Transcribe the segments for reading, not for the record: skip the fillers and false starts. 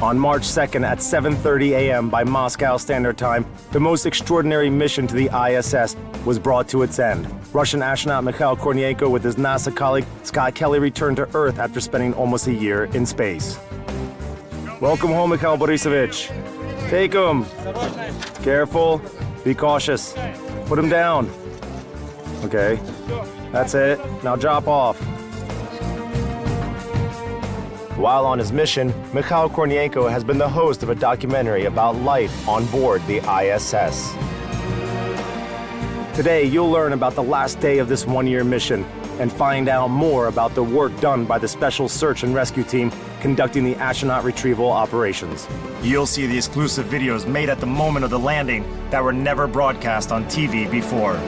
On March 2nd at 7:30 a.m. by Moscow Standard Time, the most extraordinary mission to the ISS was brought to its end. Russian astronaut Mikhail Kornienko with his NASA colleague Scott Kelly returned to Earth after spending almost a year in space. Welcome home, Mikhail Borisovich. Take him. Careful. Be cautious. Put him down. Okay. That's it. Now drop off. While on his mission, Mikhail Kornienko has been the host of a documentary about life on board the ISS. Today, you'll learn about the last day of this one-year mission and find out more about the work done by the Special Search and Rescue Team conducting the astronaut retrieval operations. You'll see the exclusive videos made at the moment of the landing that were never broadcast on TV before.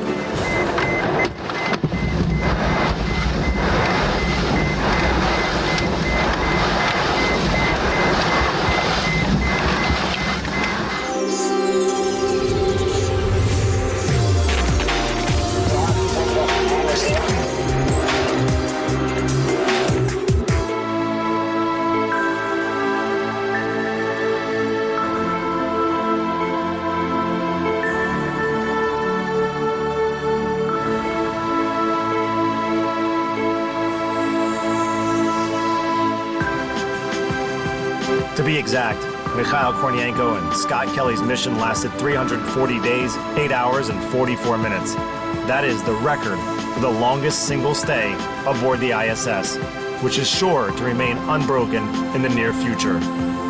To be exact, Mikhail Kornienko and Scott Kelly's mission lasted 340 days, 8 hours, and 44 minutes. That is the record for the longest single stay aboard the ISS, which is sure to remain unbroken in the near future.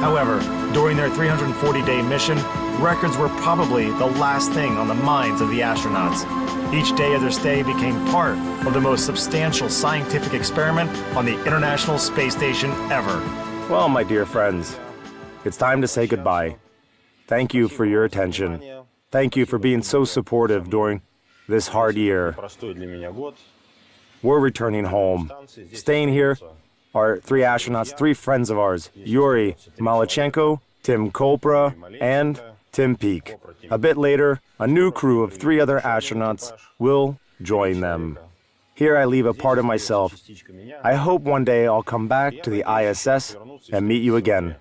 However, during their 340-day mission, records were probably the last thing on the minds of the astronauts. Each day of their stay became part of the most substantial scientific experiment on the International Space Station ever. Well, my dear friends, it's time to say goodbye. Thank you for your attention. Thank you for being so supportive during this hard year. We're returning home. Staying here are 3 astronauts, 3 friends of ours, Yuri Malachenko, Tim Kopra, and Tim Peake. A bit later, a new crew of 3 other astronauts will join them. Here I leave a part of myself. I hope one day I'll come back to the ISS and meet you again.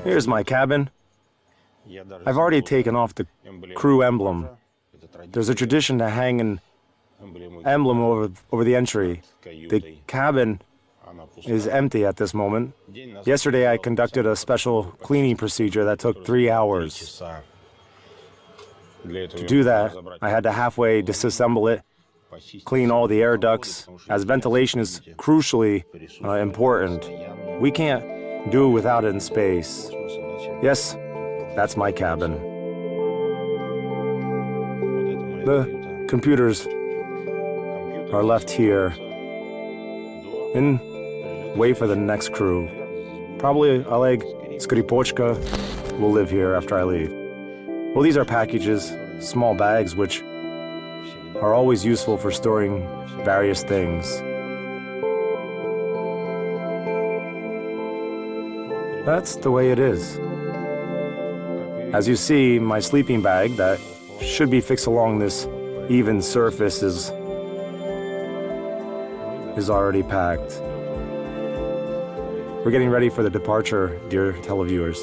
Here's my cabin. I've already taken off the crew emblem. There's a tradition to hang an emblem over the entry. The cabin is empty at this moment. Yesterday I conducted a special cleaning procedure that took 3 hours. To do that, I had to halfway disassemble it, clean all the air ducts, as ventilation is crucially important. We can't do without it in space. Yes, that's my cabin. The computers are left here and wait for the next crew. Probably Oleg Skripochka will live here after I leave. Well, these are packages, small bags, which are always useful for storing various things. That's the way it is. As you see, my sleeping bag that should be fixed along this even surface is already packed. We're getting ready for the departure, dear televiewers.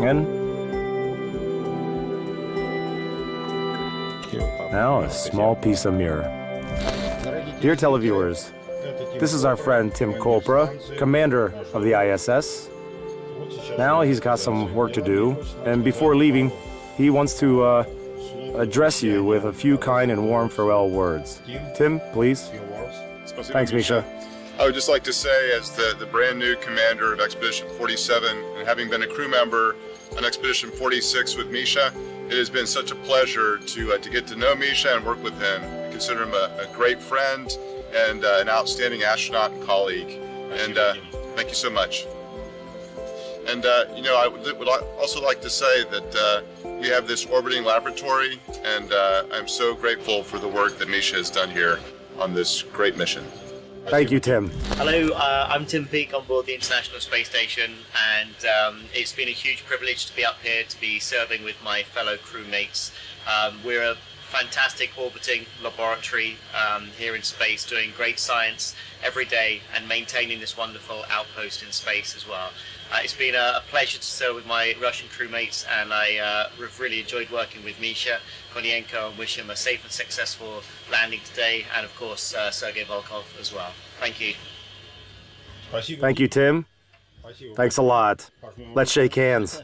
And now a small piece of mirror. Dear televiewers, this is our friend Tim Kopra, commander of the ISS. Now he's got some work to do, and before leaving, he wants to address you with a few kind and warm farewell words. Tim, please. Thanks, Misha. I would just like to say, as the brand new commander of Expedition 47, and having been a crew member on Expedition 46 with Misha, it has been such a pleasure to get to know Misha and work with him. I consider him a great friend and an outstanding astronaut and colleague. And thank you so much. And I would also like to say that we have this orbiting laboratory, and I'm so grateful for the work that Misha has done here on this great mission. Thank you, Tim. Hello, I'm Tim Peake on board the International Space Station, and it's been a huge privilege to be up here to be serving with my fellow crewmates. We're a fantastic orbiting laboratory here in space, doing great science every day and maintaining this wonderful outpost in space as well. It's been a pleasure to serve with my Russian crewmates, and I've really enjoyed working with Mikhail Kornienko and wish him a safe and successful landing today, and of course Sergei Volkov as well. Thank you. Thank you, Tim. Thanks a lot. Let's shake hands.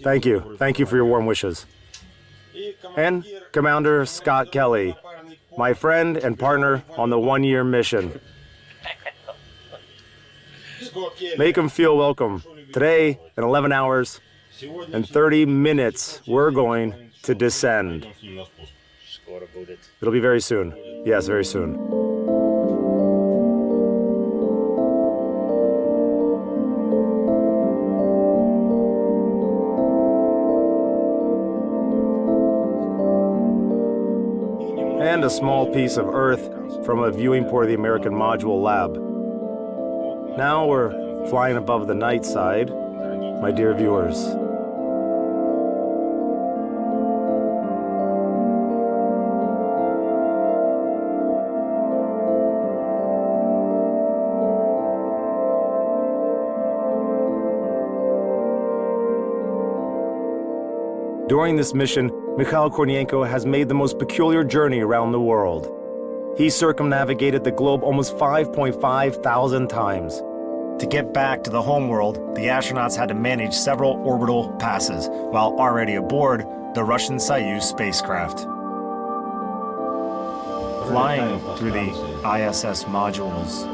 Thank you. Thank you for your warm wishes. And Commander Scott Kelly, my friend and partner on the one-year mission. Make him feel welcome. Today, in 11 hours and 30 minutes, we're going to descend. It'll be very soon. Yes, very soon. And a small piece of Earth from a viewing port of the American Module Lab. Now we're flying above the night side, my dear viewers. During this mission, Mikhail Kornienko has made the most peculiar journey around the world. He circumnavigated the globe almost 5.5 thousand times. To get back to the homeworld, the astronauts had to manage several orbital passes while already aboard the Russian Soyuz spacecraft. Flying through the ISS modules,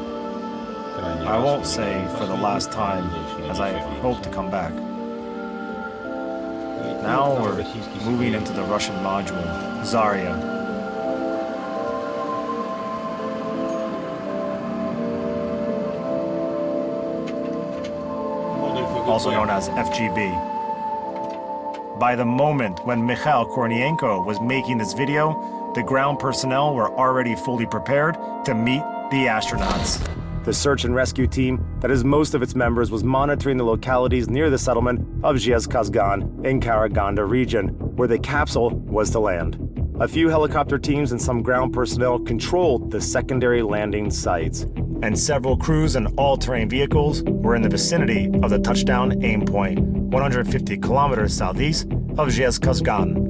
I won't say for the last time, as I hope to come back. Now we're moving into the Russian module, Zarya. Also known as FGB. By the moment when Mikhail Kornienko was making this video, the ground personnel were already fully prepared to meet the astronauts. The search and rescue team, that is most of its members, was monitoring the localities near the settlement of Zhezkazgan in Karaganda region, where the capsule was to land. A few helicopter teams and some ground personnel controlled the secondary landing sites, and several crews and all-terrain vehicles were in the vicinity of the touchdown aim point, 150 kilometers southeast of Zhezkazgan.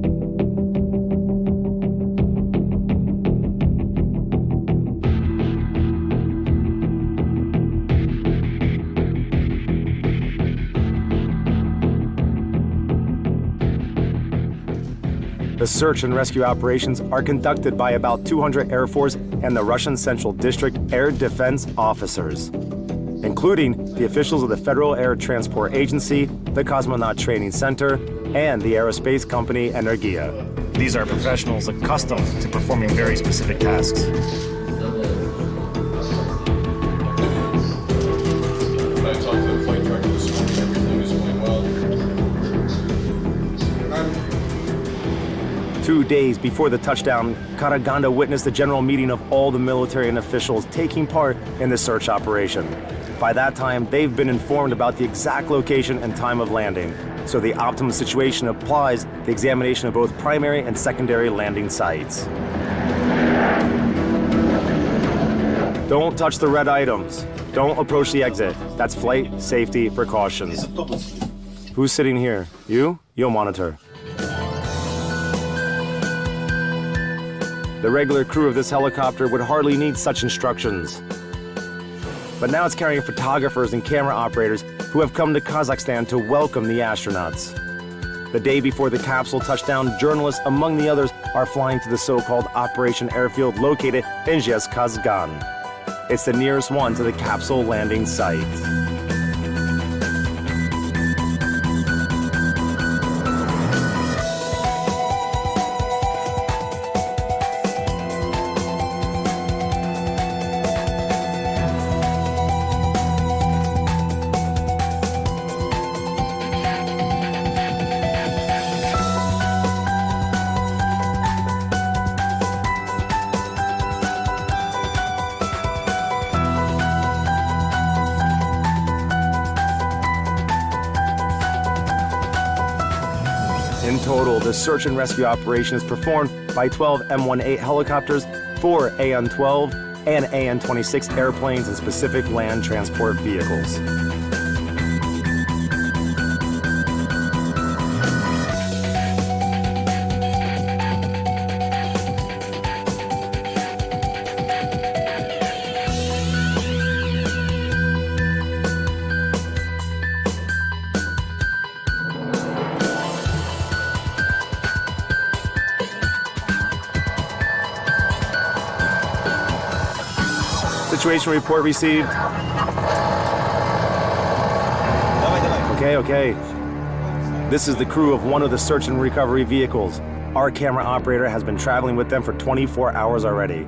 The search and rescue operations are conducted by about 200 Air Force and the Russian Central District Air Defense officers, including the officials of the Federal Air Transport Agency, the Cosmonaut Training Center, and the aerospace company Energia. These are professionals accustomed to performing very specific tasks. I talked to the flight director this morning, everything is going well. 2 days before the touchdown, Karaganda witnessed a general meeting of all the military and officials taking part in the search operation. By that time, they've been informed about the exact location and time of landing, so the optimum situation applies the examination of both primary and secondary landing sites. Don't touch the red items. Don't approach the exit. That's flight safety precautions. Who's sitting here? You? You'll monitor. The regular crew of this helicopter would hardly need such instructions. But now it's carrying photographers and camera operators who have come to Kazakhstan to welcome the astronauts. The day before the capsule touchdown, journalists, among the others, are flying to the so-called Operation Airfield located in Zhezkazgan. It's the nearest one to the capsule landing site. total, the search and rescue operation is performed by 12 M18 helicopters, 4 AN-12 and AN-26 airplanes and specific land transport vehicles. Situation report received. Okay. This is the crew of one of the search and recovery vehicles. Our camera operator has been traveling with them for 24 hours already.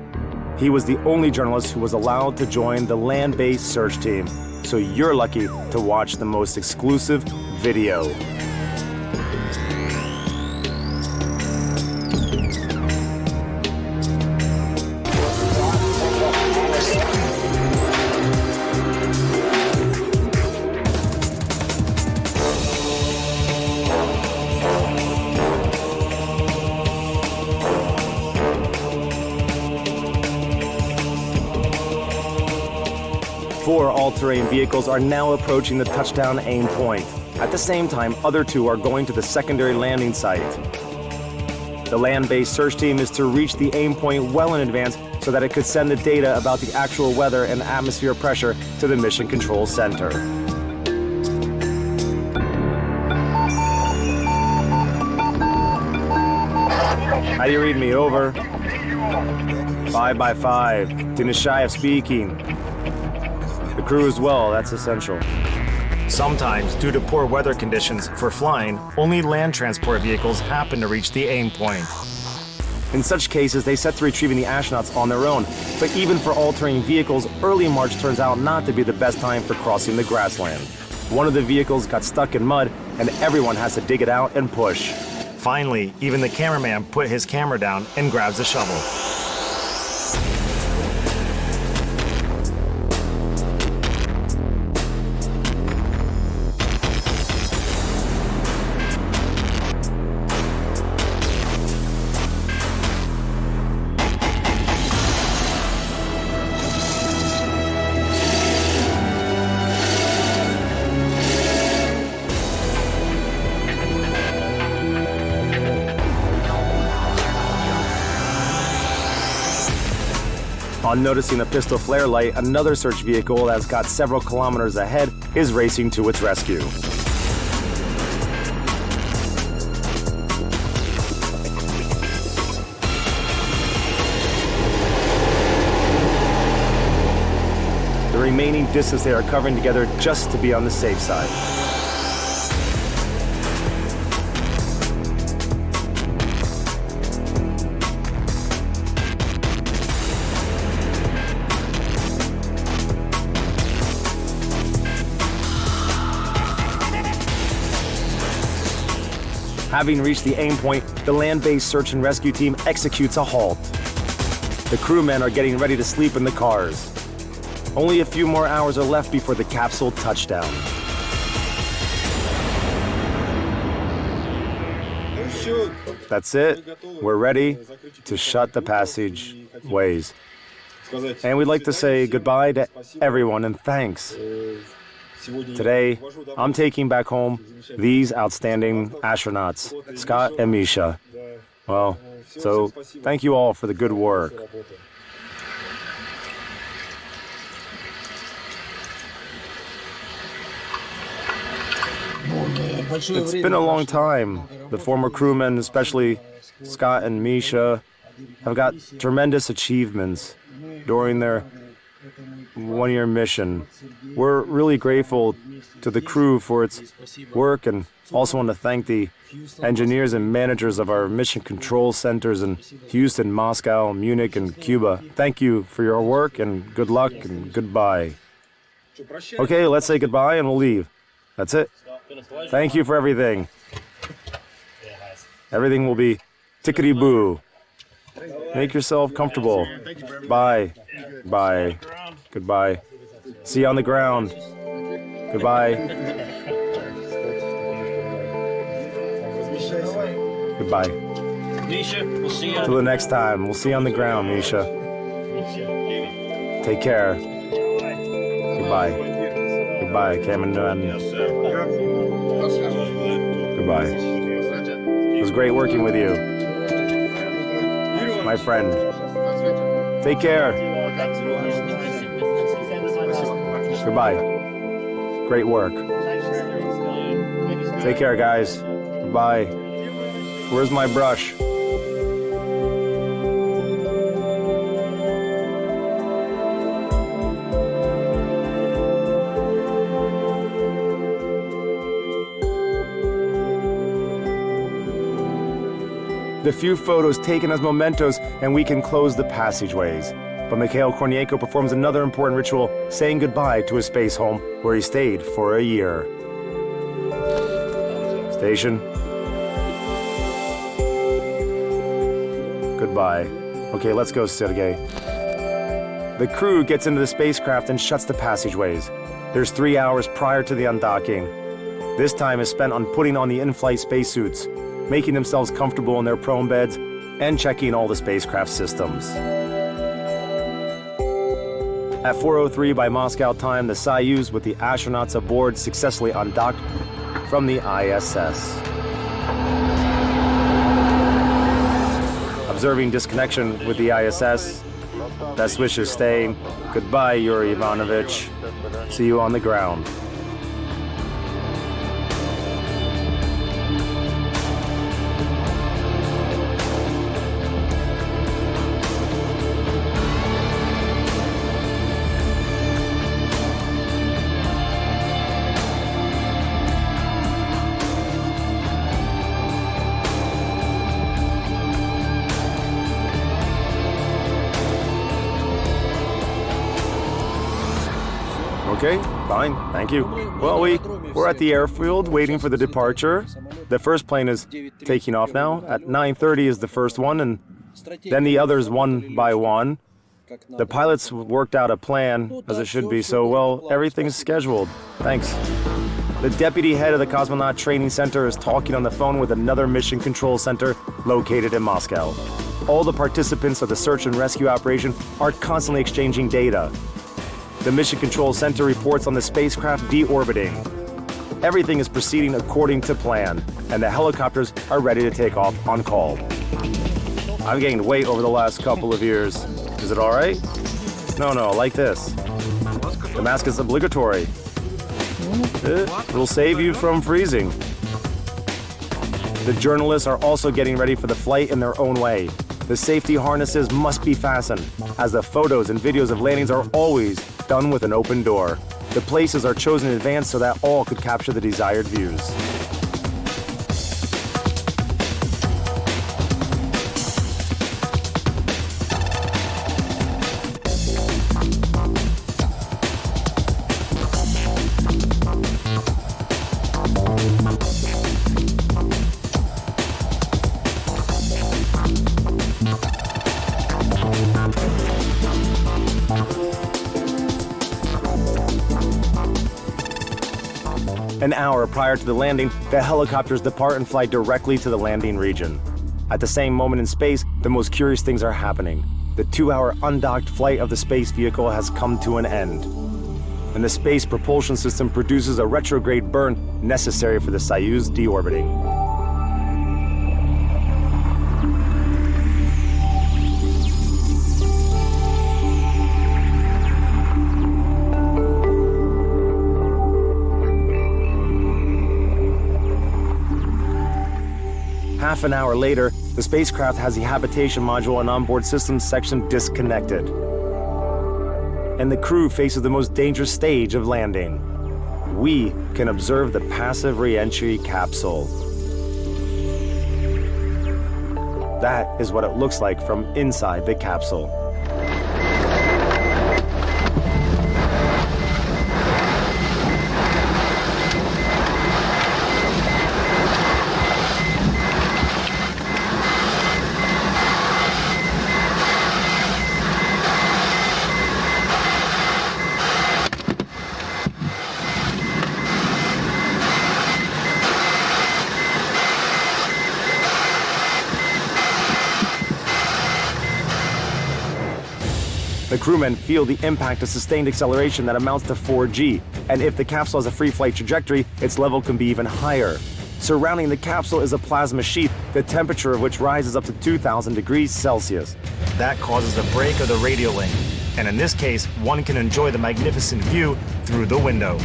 He was the only journalist who was allowed to join the land-based search team. So you're lucky to watch the most exclusive video. Four all-terrain vehicles are now approaching the touchdown aim point. At the same time, other two are going to the secondary landing site. The land-based search team is to reach the aim point well in advance so that it could send the data about the actual weather and atmosphere pressure to the Mission Control Center. How do you read me? Over. 5 by 5. Tinashayev speaking. The crew as well, that's essential. Sometimes, due to poor weather conditions for flying, only land transport vehicles happen to reach the aim point. In such cases, they set to retrieving the astronauts on their own. But even for all-terrain vehicles, early March turns out not to be the best time for crossing the grassland. One of the vehicles got stuck in mud, and everyone has to dig it out and push. Finally, even the cameraman put his camera down and grabs a shovel. On noticing a pistol flare light, another search vehicle that's got several kilometers ahead is racing to its rescue. The remaining distance they are covering together just to be on the safe side. Having reached the aim point, the land-based search and rescue team executes a halt. The crewmen are getting ready to sleep in the cars. Only a few more hours are left before the capsule touchdown. That's it. We're ready to shut the passageways. And we'd like to say goodbye to everyone and thanks. Today, I'm taking back home these outstanding astronauts, Scott and Misha. Well, so thank you all for the good work. It's been a long time. The former crewmen, especially Scott and Misha, have got tremendous achievements during their one-year mission. We're really grateful to the crew for its work and also want to thank the engineers and managers of our mission control centers in Houston, Moscow, Munich, and Cuba. Thank you for your work and good luck and goodbye. Okay, let's say goodbye and we'll leave. That's it. Thank you for everything. Everything will be tickety-boo. Make yourself comfortable. Bye. Bye. Goodbye. See you on the ground. Goodbye. Goodbye. Misha, we'll see you. Till the next time. We'll see you on the ground, Misha. Take care. Goodbye. Goodbye, Cameron. Goodbye. It was great working with you, my friend. Take care. Goodbye. Great work. Take care, guys. Goodbye. Where's my brush? The few photos taken as mementos, and we can close the passageways. But Mikhail Kornienko performs another important ritual, saying goodbye to his space home, where he stayed for a year. Station. Goodbye. Okay, let's go, Sergei. The crew gets into the spacecraft and shuts the passageways. There's 3 hours prior to the undocking. This time is spent on putting on the in-flight spacesuits, making themselves comfortable in their prone beds, and checking all the spacecraft systems. At 4:03 by Moscow time, the Soyuz with the astronauts aboard successfully undocked from the ISS. Observing disconnection with the ISS, best wishes staying. Goodbye, Yuri Ivanovich. See you on the ground. Okay, fine, thank you. Well, we're at the airfield waiting for the departure. The first plane is taking off now. At 9:30 is the first one, and then the others one by one. The pilots worked out a plan, as it should be, so, well, everything's scheduled. Thanks. The deputy head of the Cosmonaut Training Center is talking on the phone with another mission control center located in Moscow. All the participants of the search and rescue operation are constantly exchanging data. The Mission Control Center reports on the spacecraft deorbiting. Everything is proceeding according to plan, and the helicopters are ready to take off on call. I've gained weight over the last couple of years. Is it all right? No, like this. The mask is obligatory. It'll save you from freezing. The journalists are also getting ready for the flight in their own way. The safety harnesses must be fastened, as the photos and videos of landings are always done with an open door. The places are chosen in advance so that all could capture the desired views. An hour prior to the landing, the helicopters depart and fly directly to the landing region. At the same moment in space, the most curious things are happening. The 2-hour undocked flight of the space vehicle has come to an end, and the space propulsion system produces a retrograde burn necessary for the Soyuz deorbiting. Half an hour later, the spacecraft has the habitation module and onboard systems section disconnected. And the crew faces the most dangerous stage of landing. We can observe the passive re-entry capsule. That is what it looks like from inside the capsule. crewmen feel the impact of sustained acceleration that amounts to 4G, and if the capsule has a free flight trajectory, its level can be even higher. Surrounding the capsule is a plasma sheath, the temperature of which rises up to 2,000 degrees Celsius. That causes a break of the radio link, and in this case, one can enjoy the magnificent view through the window.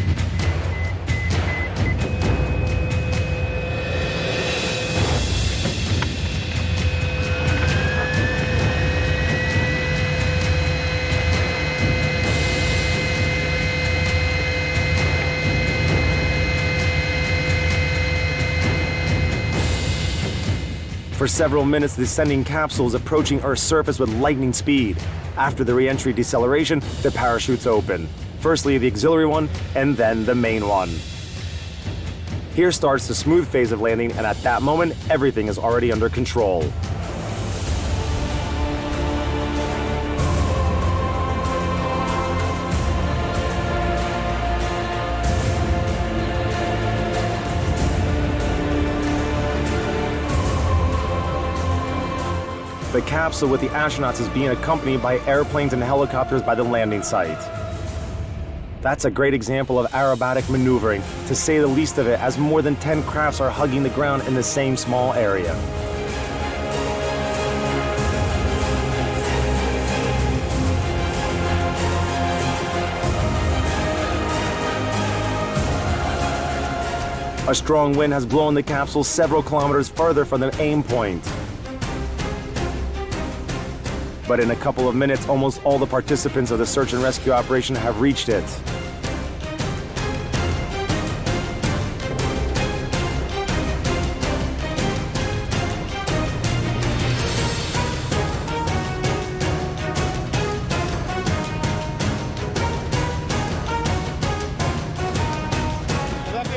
For several minutes, the descending capsule is approaching Earth's surface with lightning speed. After the re-entry deceleration, the parachutes open. Firstly, the auxiliary one, and then the main one. Here starts the smooth phase of landing, and at that moment, everything is already under control. The capsule with the astronauts is being accompanied by airplanes and helicopters by the landing site. That's a great example of aerobatic maneuvering, to say the least of it, as more than 10 crafts are hugging the ground in the same small area. A strong wind has blown the capsule several kilometers further from the aim point. But in a couple of minutes, almost all the participants of the search and rescue operation have reached it.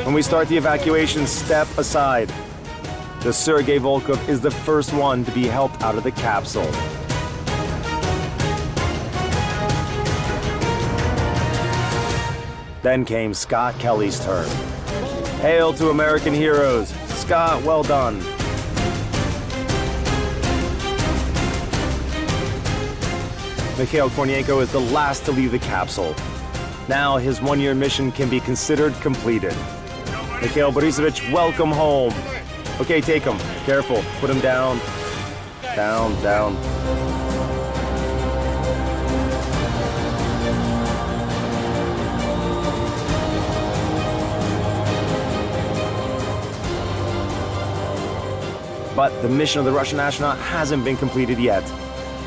When we start the evacuation, step aside. The Sergei Volkov is the first one to be helped out of the capsule. Then came Scott Kelly's turn. Hail to American heroes. Scott, well done. Mikhail Kornienko is the last to leave the capsule. Now his one-year mission can be considered completed. Mikhail Borisovich, welcome home. Okay, take him. Careful. Put him down. Down, down. But the mission of the Russian astronaut hasn't been completed yet.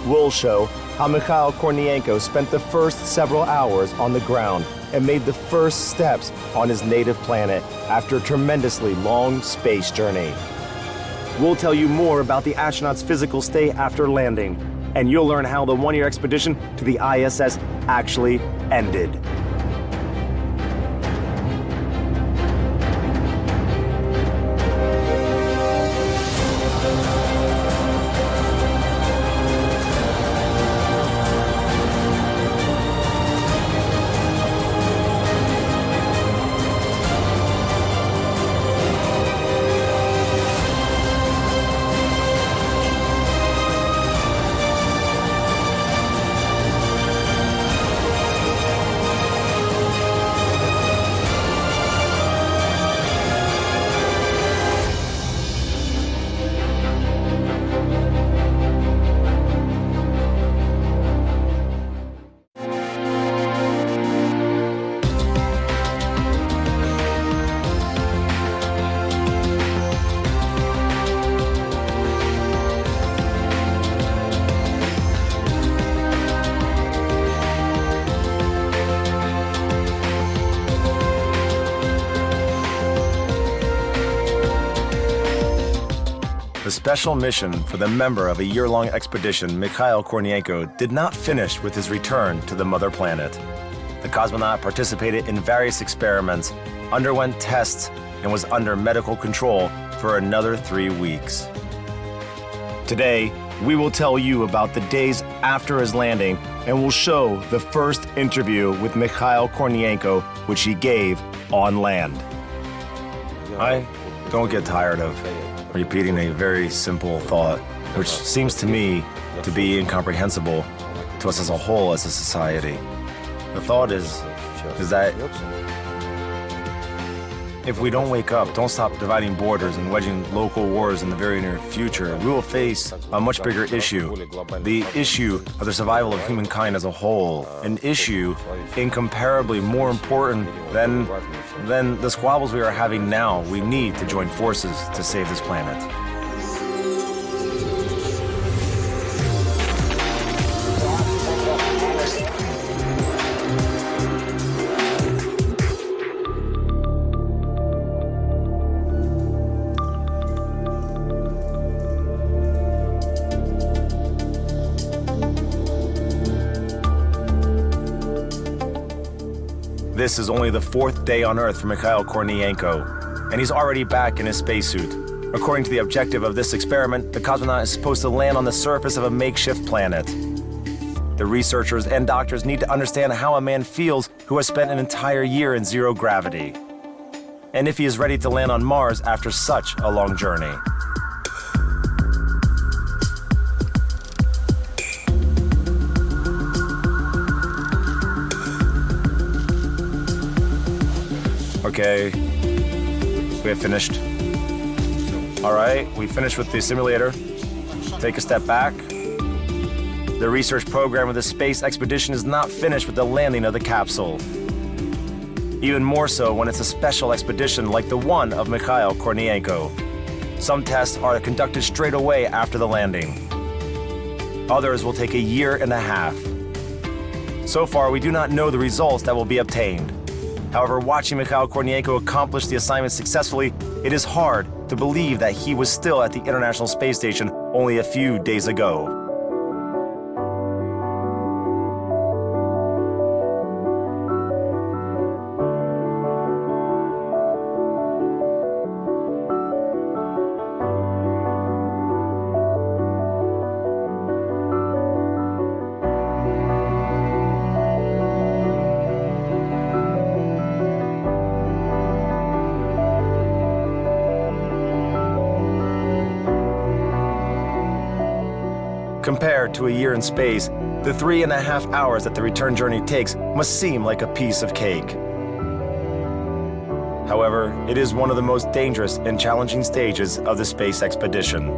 We'll show how Mikhail Kornienko spent the first several hours on the ground and made the first steps on his native planet after a tremendously long space journey. We'll tell you more about the astronaut's physical stay after landing, and you'll learn how the one-year expedition to the ISS actually ended. The special mission for the member of a year-long expedition, Mikhail Kornienko, did not finish with his return to the mother planet. The cosmonaut participated in various experiments, underwent tests, and was under medical control for another 3 weeks. Today, we will tell you about the days after his landing, and we'll show the first interview with Mikhail Kornienko, which he gave on land. I don't get tired of repeating a very simple thought, which seems to me to be incomprehensible to us as a whole, as a society. The thought is that if we don't wake up, don't stop dividing borders and wedging local wars in the very near future, we will face a much bigger issue. The issue of the survival of humankind as a whole. An issue incomparably more important than the squabbles we are having now. We need to join forces to save this planet. This is only the 4th day on Earth for Mikhail Kornienko, and he's already back in his spacesuit. According to the objective of this experiment, the cosmonaut is supposed to land on the surface of a makeshift planet. The researchers and doctors need to understand how a man feels who has spent an entire year in zero gravity, and if he is ready to land on Mars after such a long journey. Okay, we have finished. All right, we finished with the simulator. Take a step back. The research program of the space expedition is not finished with the landing of the capsule. Even more so when it's a special expedition like the one of Mikhail Kornienko. Some tests are conducted straight away after the landing. Others will take a year and a half. So far, we do not know the results that will be obtained. However, watching Mikhail Kornienko accomplish the assignment successfully, it is hard to believe that he was still at the International Space Station only a few days ago. Compared to a year in space, the 3.5 hours that the return journey takes must seem like a piece of cake. However, it is one of the most dangerous and challenging stages of the space expedition.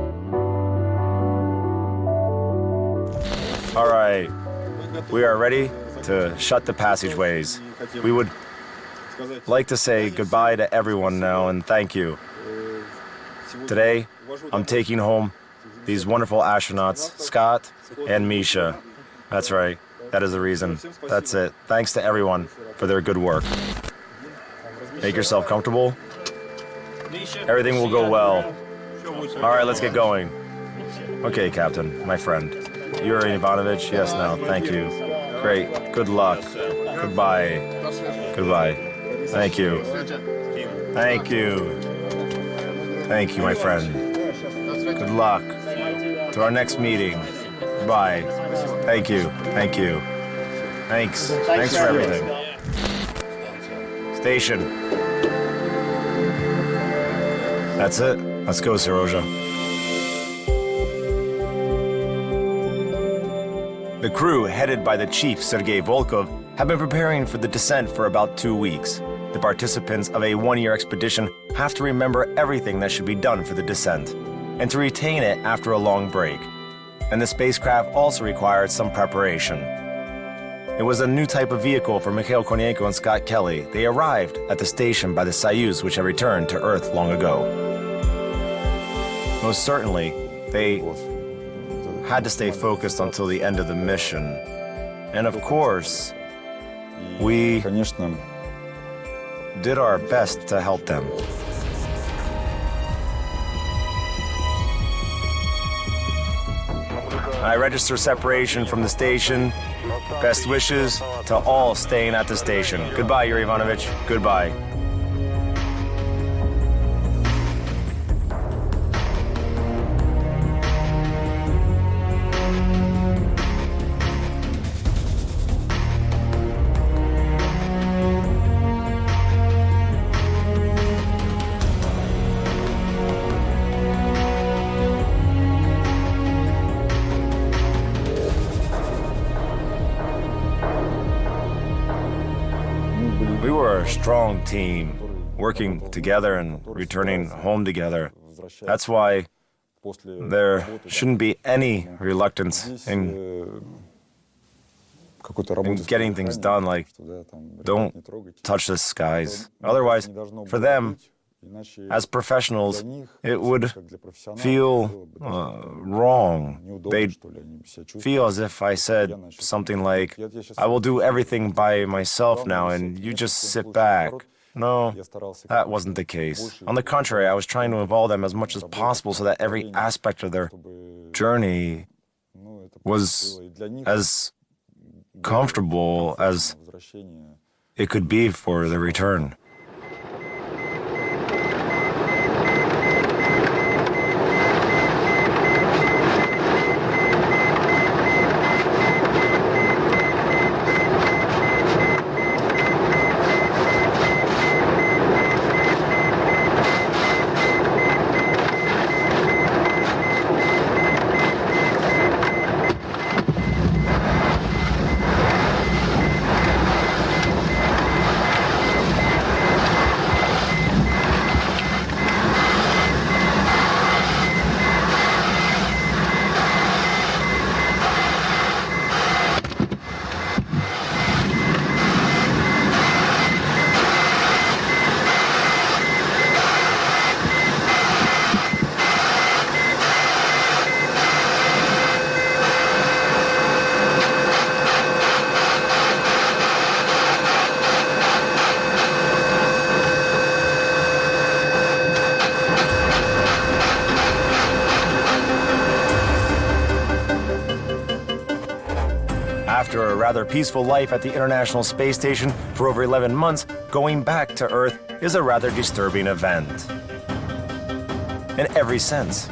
All right, we are ready to shut the passageways. We would like to say goodbye to everyone now and thank you. Today, I'm taking home these wonderful astronauts, Scott and Misha. That's right. That is the reason. That's it. Thanks to everyone for their good work. Make yourself comfortable. Everything will go well. All right, let's get going. Okay, Captain, my friend. Yuri Ivanovich, yes, no, thank you. Great. Good luck. Goodbye. Goodbye. Thank you. Thank you. Thank you, my friend. Good luck. To our next meeting. Bye. Thank you. Thank you. Thanks. Thanks for everything. Station. That's it. Let's go, Seroja. The crew, headed by the chief, Sergei Volkov, have been preparing for the descent for about 2 weeks. The participants of a one-year expedition have to remember everything that should be done for the descent, and to retain it after a long break. And the spacecraft also required some preparation. It was a new type of vehicle for Mikhail Kornienko and Scott Kelly. They arrived at the station by the Soyuz, which had returned to Earth long ago. Most certainly, they had to stay focused until the end of the mission. And of course, we did our best to help them. I register separation from the station. Best wishes to all staying at the station. Goodbye, Yuri Ivanovich. Goodbye. We were a strong team, working together and returning home together. That's why there shouldn't be any reluctance in getting things done, like, don't touch the skies. Otherwise, for them, as professionals, it would feel wrong. They'd feel as if I said something like, I will do everything by myself now, and you just sit back. No, that wasn't the case. On the contrary, I was trying to involve them as much as possible so that every aspect of their journey was as comfortable as it could be for the return. After a rather peaceful life at the International Space Station for over 11 months, going back to Earth is a rather disturbing event. In every sense.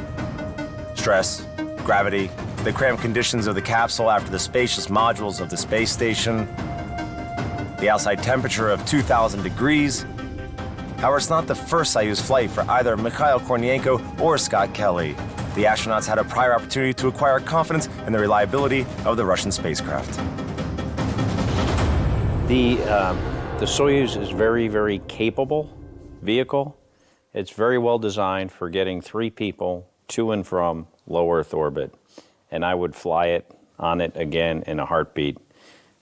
Stress, gravity, the cramped conditions of the capsule after the spacious modules of the space station, the outside temperature of 2,000 degrees. However, it's not the first Soyuz flight for either Mikhail Kornienko or Scott Kelly. The astronauts had a prior opportunity to acquire confidence in the reliability of the Russian spacecraft. The Soyuz is very, very capable vehicle. It's very well designed for getting 3 people to and from low Earth orbit. And I would fly on it again in a heartbeat.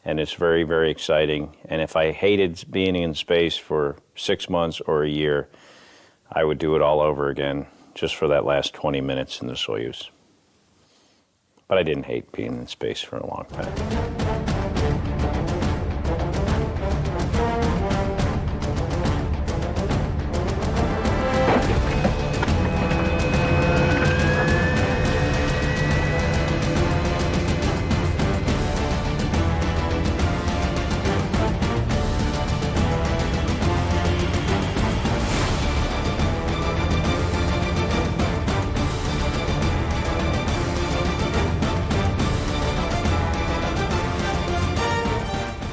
And it's very, very exciting. And if I hated being in space for 6 months or a year, I would do it all over again, just for that last 20 minutes in the Soyuz. But I didn't hate being in space for a long time.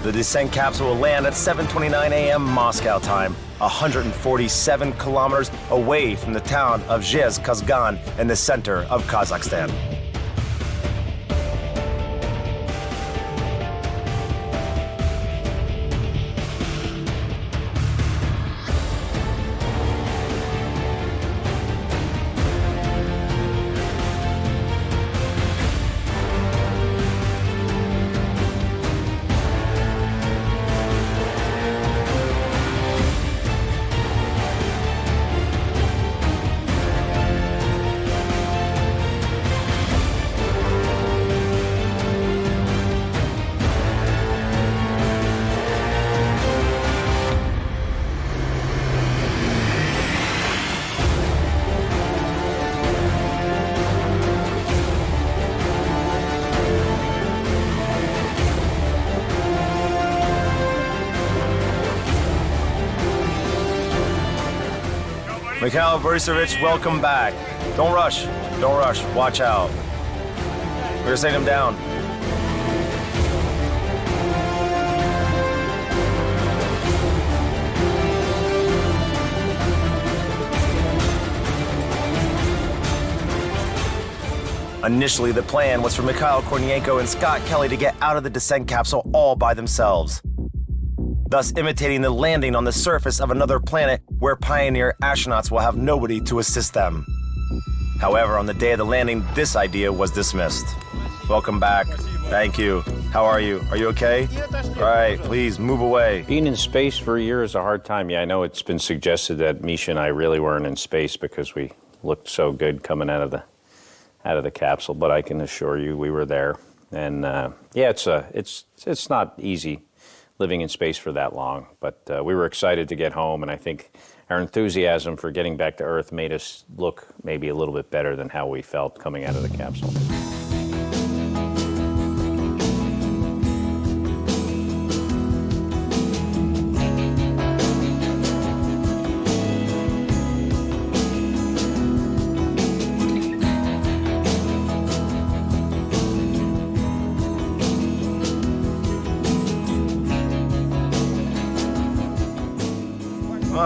The descent capsule will land at 7:29 a.m. Moscow time, 147 kilometers away from the town of Zhezkazgan in the center of Kazakhstan. Mikhail Borisovich, welcome back. Don't rush, watch out. We're gonna send him down. Initially, the plan was for Mikhail Kornienko and Scott Kelly to get out of the descent capsule all by themselves. thus imitating the landing on the surface of another planet where Pioneer astronauts will have nobody to assist them. However, on the day of the landing, this idea was dismissed. Welcome back. Thank you. How are you? Are you okay? All right, please move away. Being in space for a year is a hard time. Yeah, I know it's been suggested that Misha and I really weren't in space because we looked so good coming out of the capsule, but I can assure you we were there. And yeah, it's not easy living in space for that long, but we were excited to get home, and I think our enthusiasm for getting back to Earth made us look maybe a little bit better than how we felt coming out of the capsule.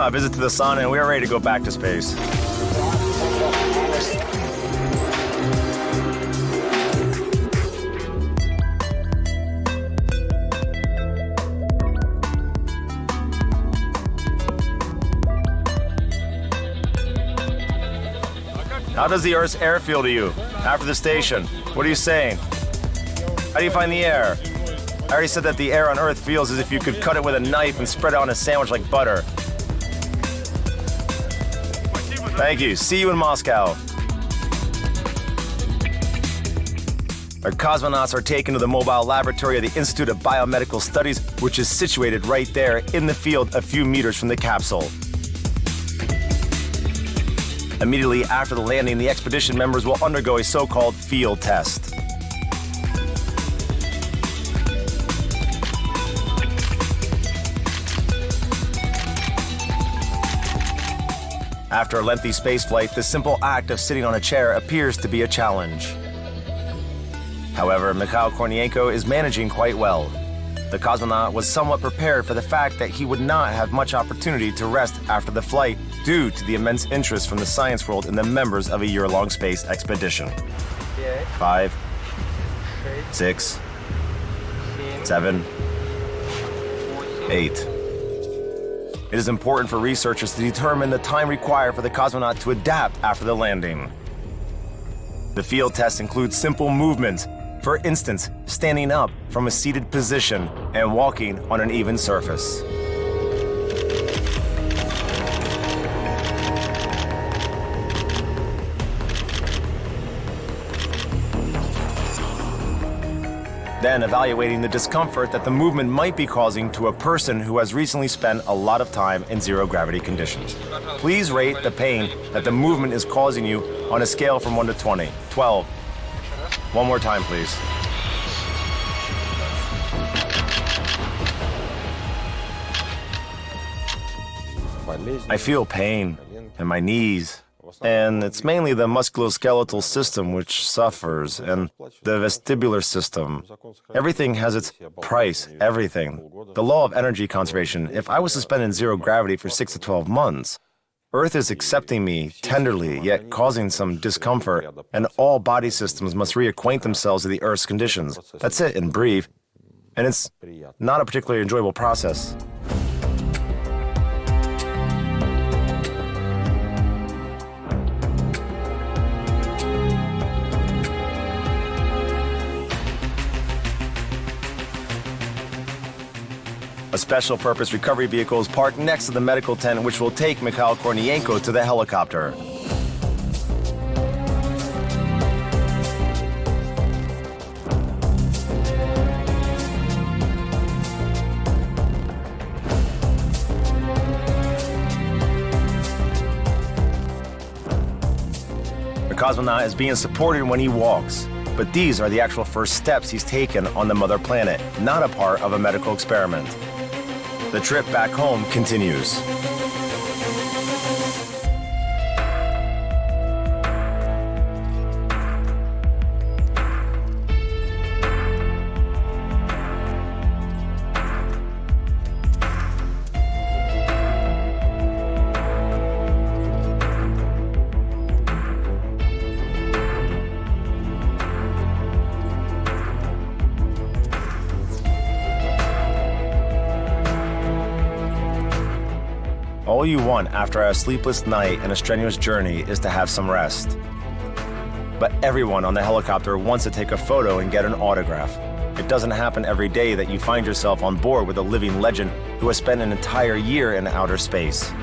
A visit to the sun, and we are ready to go back to space. How does the Earth's air feel to you after the station? What are you saying? How do you find the air? I already said that the air on Earth feels as if you could cut it with a knife and spread it on a sandwich like butter. Thank you. See you in Moscow. Our cosmonauts are taken to the mobile laboratory of the Institute of Biomedical Studies, which is situated right there in the field a few meters from the capsule. Immediately after the landing, the expedition members will undergo a so-called field test. After a lengthy spaceflight, the simple act of sitting on a chair appears to be a challenge. However, Mikhail Kornienko is managing quite well. The cosmonaut was somewhat prepared for the fact that he would not have much opportunity to rest after the flight due to the immense interest from the science world in the members of a year-long space expedition. 5, 6, 7, 8. It is important for researchers to determine the time required for the cosmonaut to adapt after the landing. The field test includes simple movements, for instance, standing up from a seated position and walking on an even surface. Then evaluating the discomfort that the movement might be causing to a person who has recently spent a lot of time in zero-gravity conditions. Please rate the pain that the movement is causing you on a scale from 1 to 20. 12. One more time, please. I feel pain in my knees, and it's mainly the musculoskeletal system which suffers, and the vestibular system. Everything has its price, everything. The law of energy conservation, if I was suspended in zero gravity for 6 to 12 months, Earth is accepting me tenderly, yet causing some discomfort, and all body systems must reacquaint themselves with the Earth's conditions. That's it in brief, and it's not a particularly enjoyable process. A special purpose recovery vehicle is parked next to the medical tent, which will take Mikhail Kornienko to the helicopter. The cosmonaut is being supported when he walks, but these are the actual first steps he's taken on the mother planet, not a part of a medical experiment. The trip back home continues. All you want after a sleepless night and a strenuous journey is to have some rest. But everyone on the helicopter wants to take a photo and get an autograph. It doesn't happen every day that you find yourself on board with a living legend who has spent an entire year in outer space.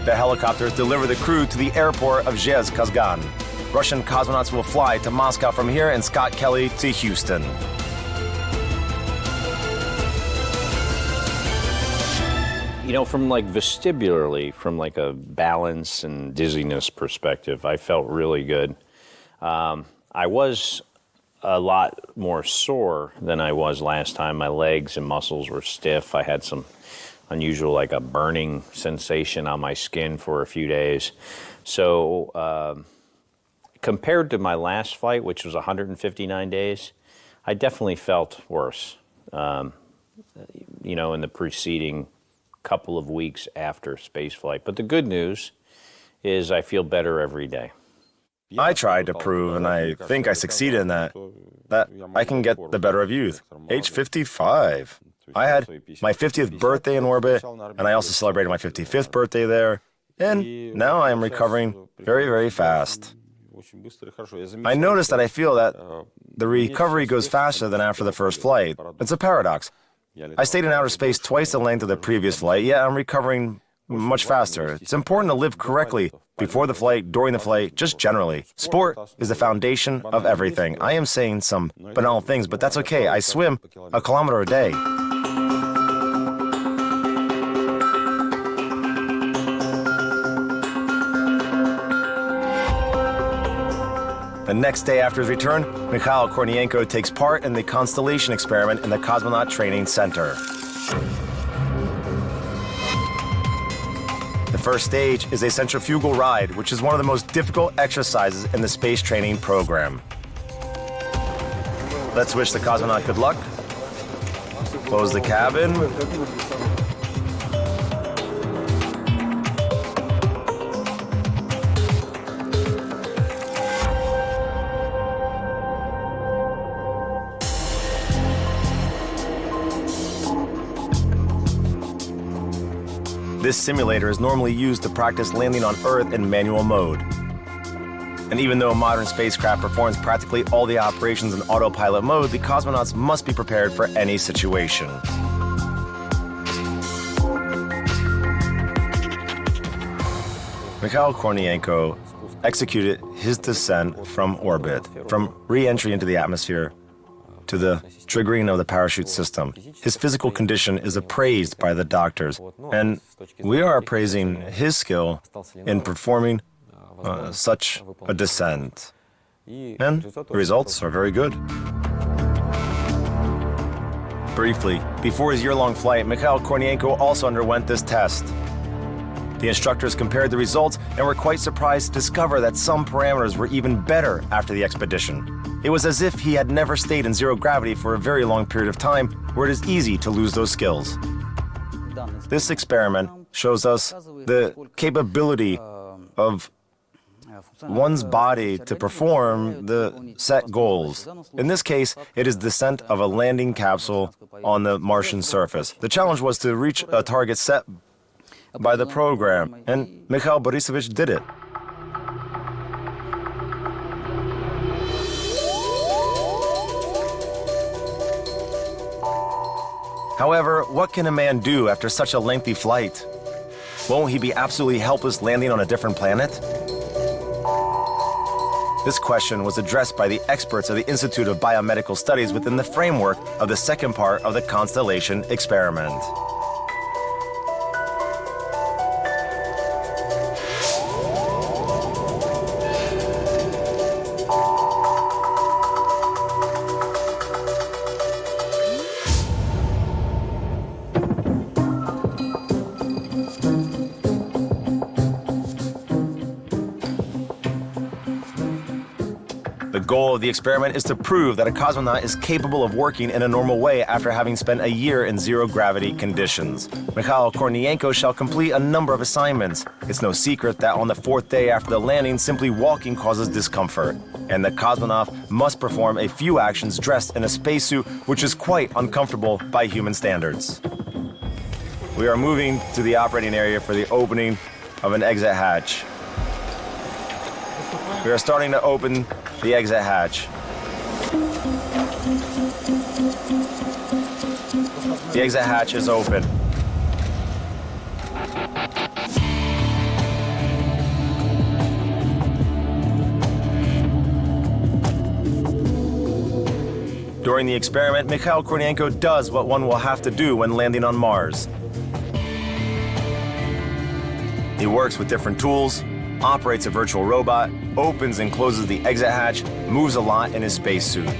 The helicopters deliver the crew to the airport of Zhezkazgan. Russian cosmonauts will fly to Moscow from here and Scott Kelly to Houston. You know, from like vestibularly, from like a balance and dizziness perspective, I felt really good. I was a lot more sore than I was last time. My legs and muscles were stiff. I had some unusual, like a burning sensation on my skin for a few days. So compared to my last flight, which was 159 days, I definitely felt worse, you know, in the preceding couple of weeks after spaceflight. But the good news is I feel better every day. I tried to prove, and I think I succeeded in that I can get the better of youth. Age 55. I had my 50th birthday in orbit, and I also celebrated my 55th birthday there, and now I am recovering very, very fast. I noticed that I feel that the recovery goes faster than after the first flight. It's a paradox. I stayed in outer space twice the length of the previous flight, yet I'm recovering much faster. It's important to live correctly before the flight, during the flight, just generally. Sport is the foundation of everything. I am saying some banal things, but that's okay. I swim 1 kilometer a day. The next day after his return, Mikhail Kornienko takes part in the Constellation experiment in the Cosmonaut Training Center. The first stage is a centrifugal ride, which is one of the most difficult exercises in the space training program. Let's wish the cosmonaut good luck. Close the cabin. This simulator is normally used to practice landing on Earth in manual mode. And even though a modern spacecraft performs practically all the operations in autopilot mode, the cosmonauts must be prepared for any situation. Mikhail Kornienko executed his descent from orbit, from re-entry into the atmosphere to the triggering of the parachute system. His physical condition is appraised by the doctors, and we are appraising his skill in performing such a descent. And the results are very good. Briefly, before his year-long flight, Mikhail Kornienko also underwent this test. The instructors compared the results and were quite surprised to discover that some parameters were even better after the expedition. It was as if he had never stayed in zero gravity for a very long period of time, where it is easy to lose those skills. This experiment shows us the capability of one's body to perform the set goals. In this case, it is descent of a landing capsule on the Martian surface. The challenge was to reach a target set by the program, and Mikhail Borisovich did it. However, what can a man do after such a lengthy flight? Won't he be absolutely helpless landing on a different planet? This question was addressed by the experts of the Institute of Biomedical Studies within the framework of the second part of the Constellation experiment. goal of the experiment is to prove that a cosmonaut is capable of working in a normal way after having spent a year in zero-gravity conditions. Mikhail Kornienko shall complete a number of assignments. It's no secret that on the 4th day after the landing, simply walking causes discomfort, and the cosmonaut must perform a few actions dressed in a spacesuit, which is quite uncomfortable by human standards. We are moving to the operating area for the opening of an exit hatch. We are starting to open the exit hatch. The exit hatch is open. During the experiment, Mikhail Kornienko does what one will have to do when landing on Mars. He works with different tools, operates a virtual robot, opens and closes the exit hatch, moves a lot in his spacesuit.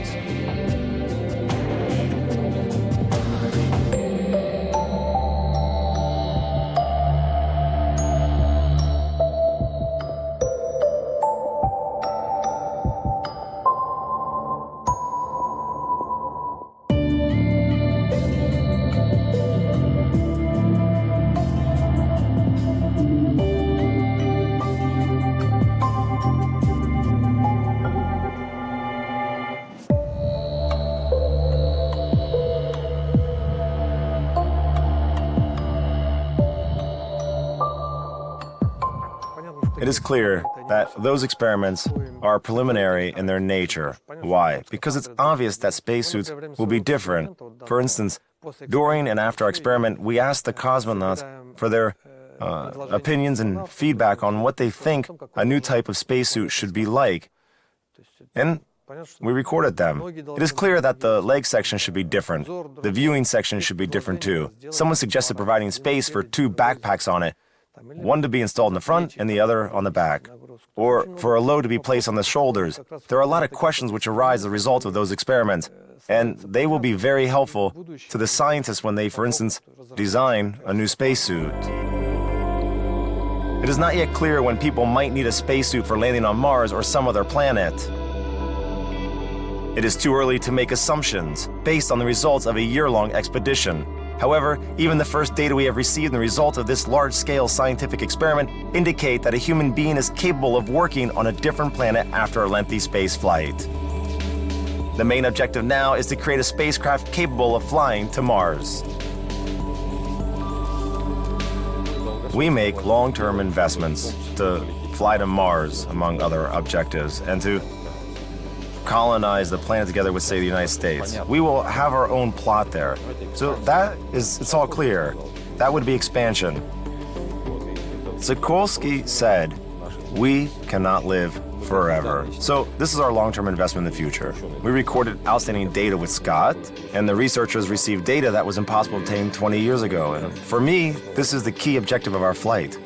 It is clear that those experiments are preliminary in their nature. Why? Because it's obvious that spacesuits will be different. For instance, during and after our experiment, we asked the cosmonauts for their opinions and feedback on what they think a new type of spacesuit should be like. And we recorded them. It is clear that the leg section should be different. The viewing section should be different too. Someone suggested providing space for 2 backpacks on it, one to be installed in the front and the other on the back, or for a load to be placed on the shoulders. There are a lot of questions which arise as a result of those experiments, and they will be very helpful to the scientists when they, for instance, design a new spacesuit. It is not yet clear when people might need a spacesuit for landing on Mars or some other planet. It is too early to make assumptions based on the results of a year-long expedition. However, even the first data we have received and the result of this large-scale scientific experiment indicate that a human being is capable of working on a different planet after a lengthy space flight. The main objective now is to create a spacecraft capable of flying to Mars. We make long-term investments to fly to Mars, among other objectives, and to colonize the planet together with, say, the United States. We will have our own plot there. So it's all clear. That would be expansion. Tsikolsky said, we cannot live forever. So this is our long-term investment in the future. We recorded outstanding data with Scott, and the researchers received data that was impossible to obtain 20 years ago. And for me, this is the key objective of our flight.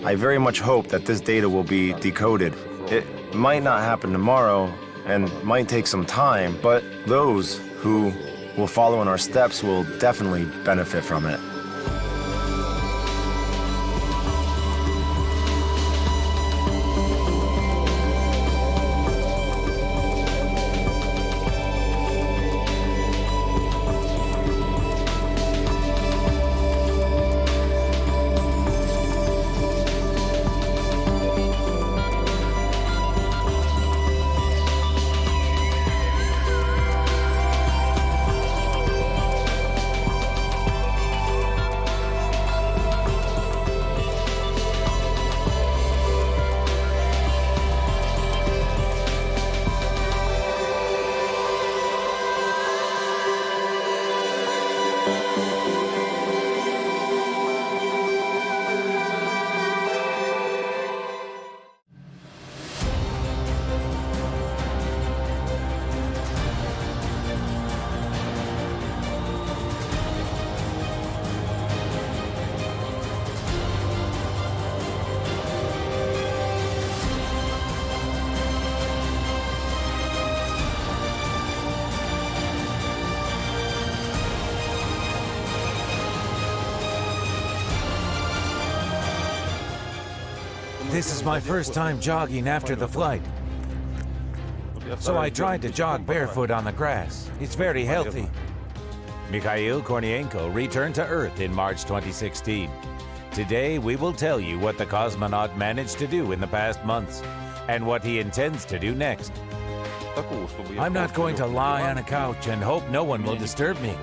I very much hope that this data will be decoded. It might not happen tomorrow, and might take some time, but those who will follow in our steps will definitely benefit from it. This is my first time jogging after the flight. So I tried to jog barefoot on the grass. It's very healthy. Mikhail Kornienko returned to Earth in March 2016. Today, we will tell you what the cosmonaut managed to do in the past months and what he intends to do next. I'm not going to lie on a couch and hope no one will disturb me.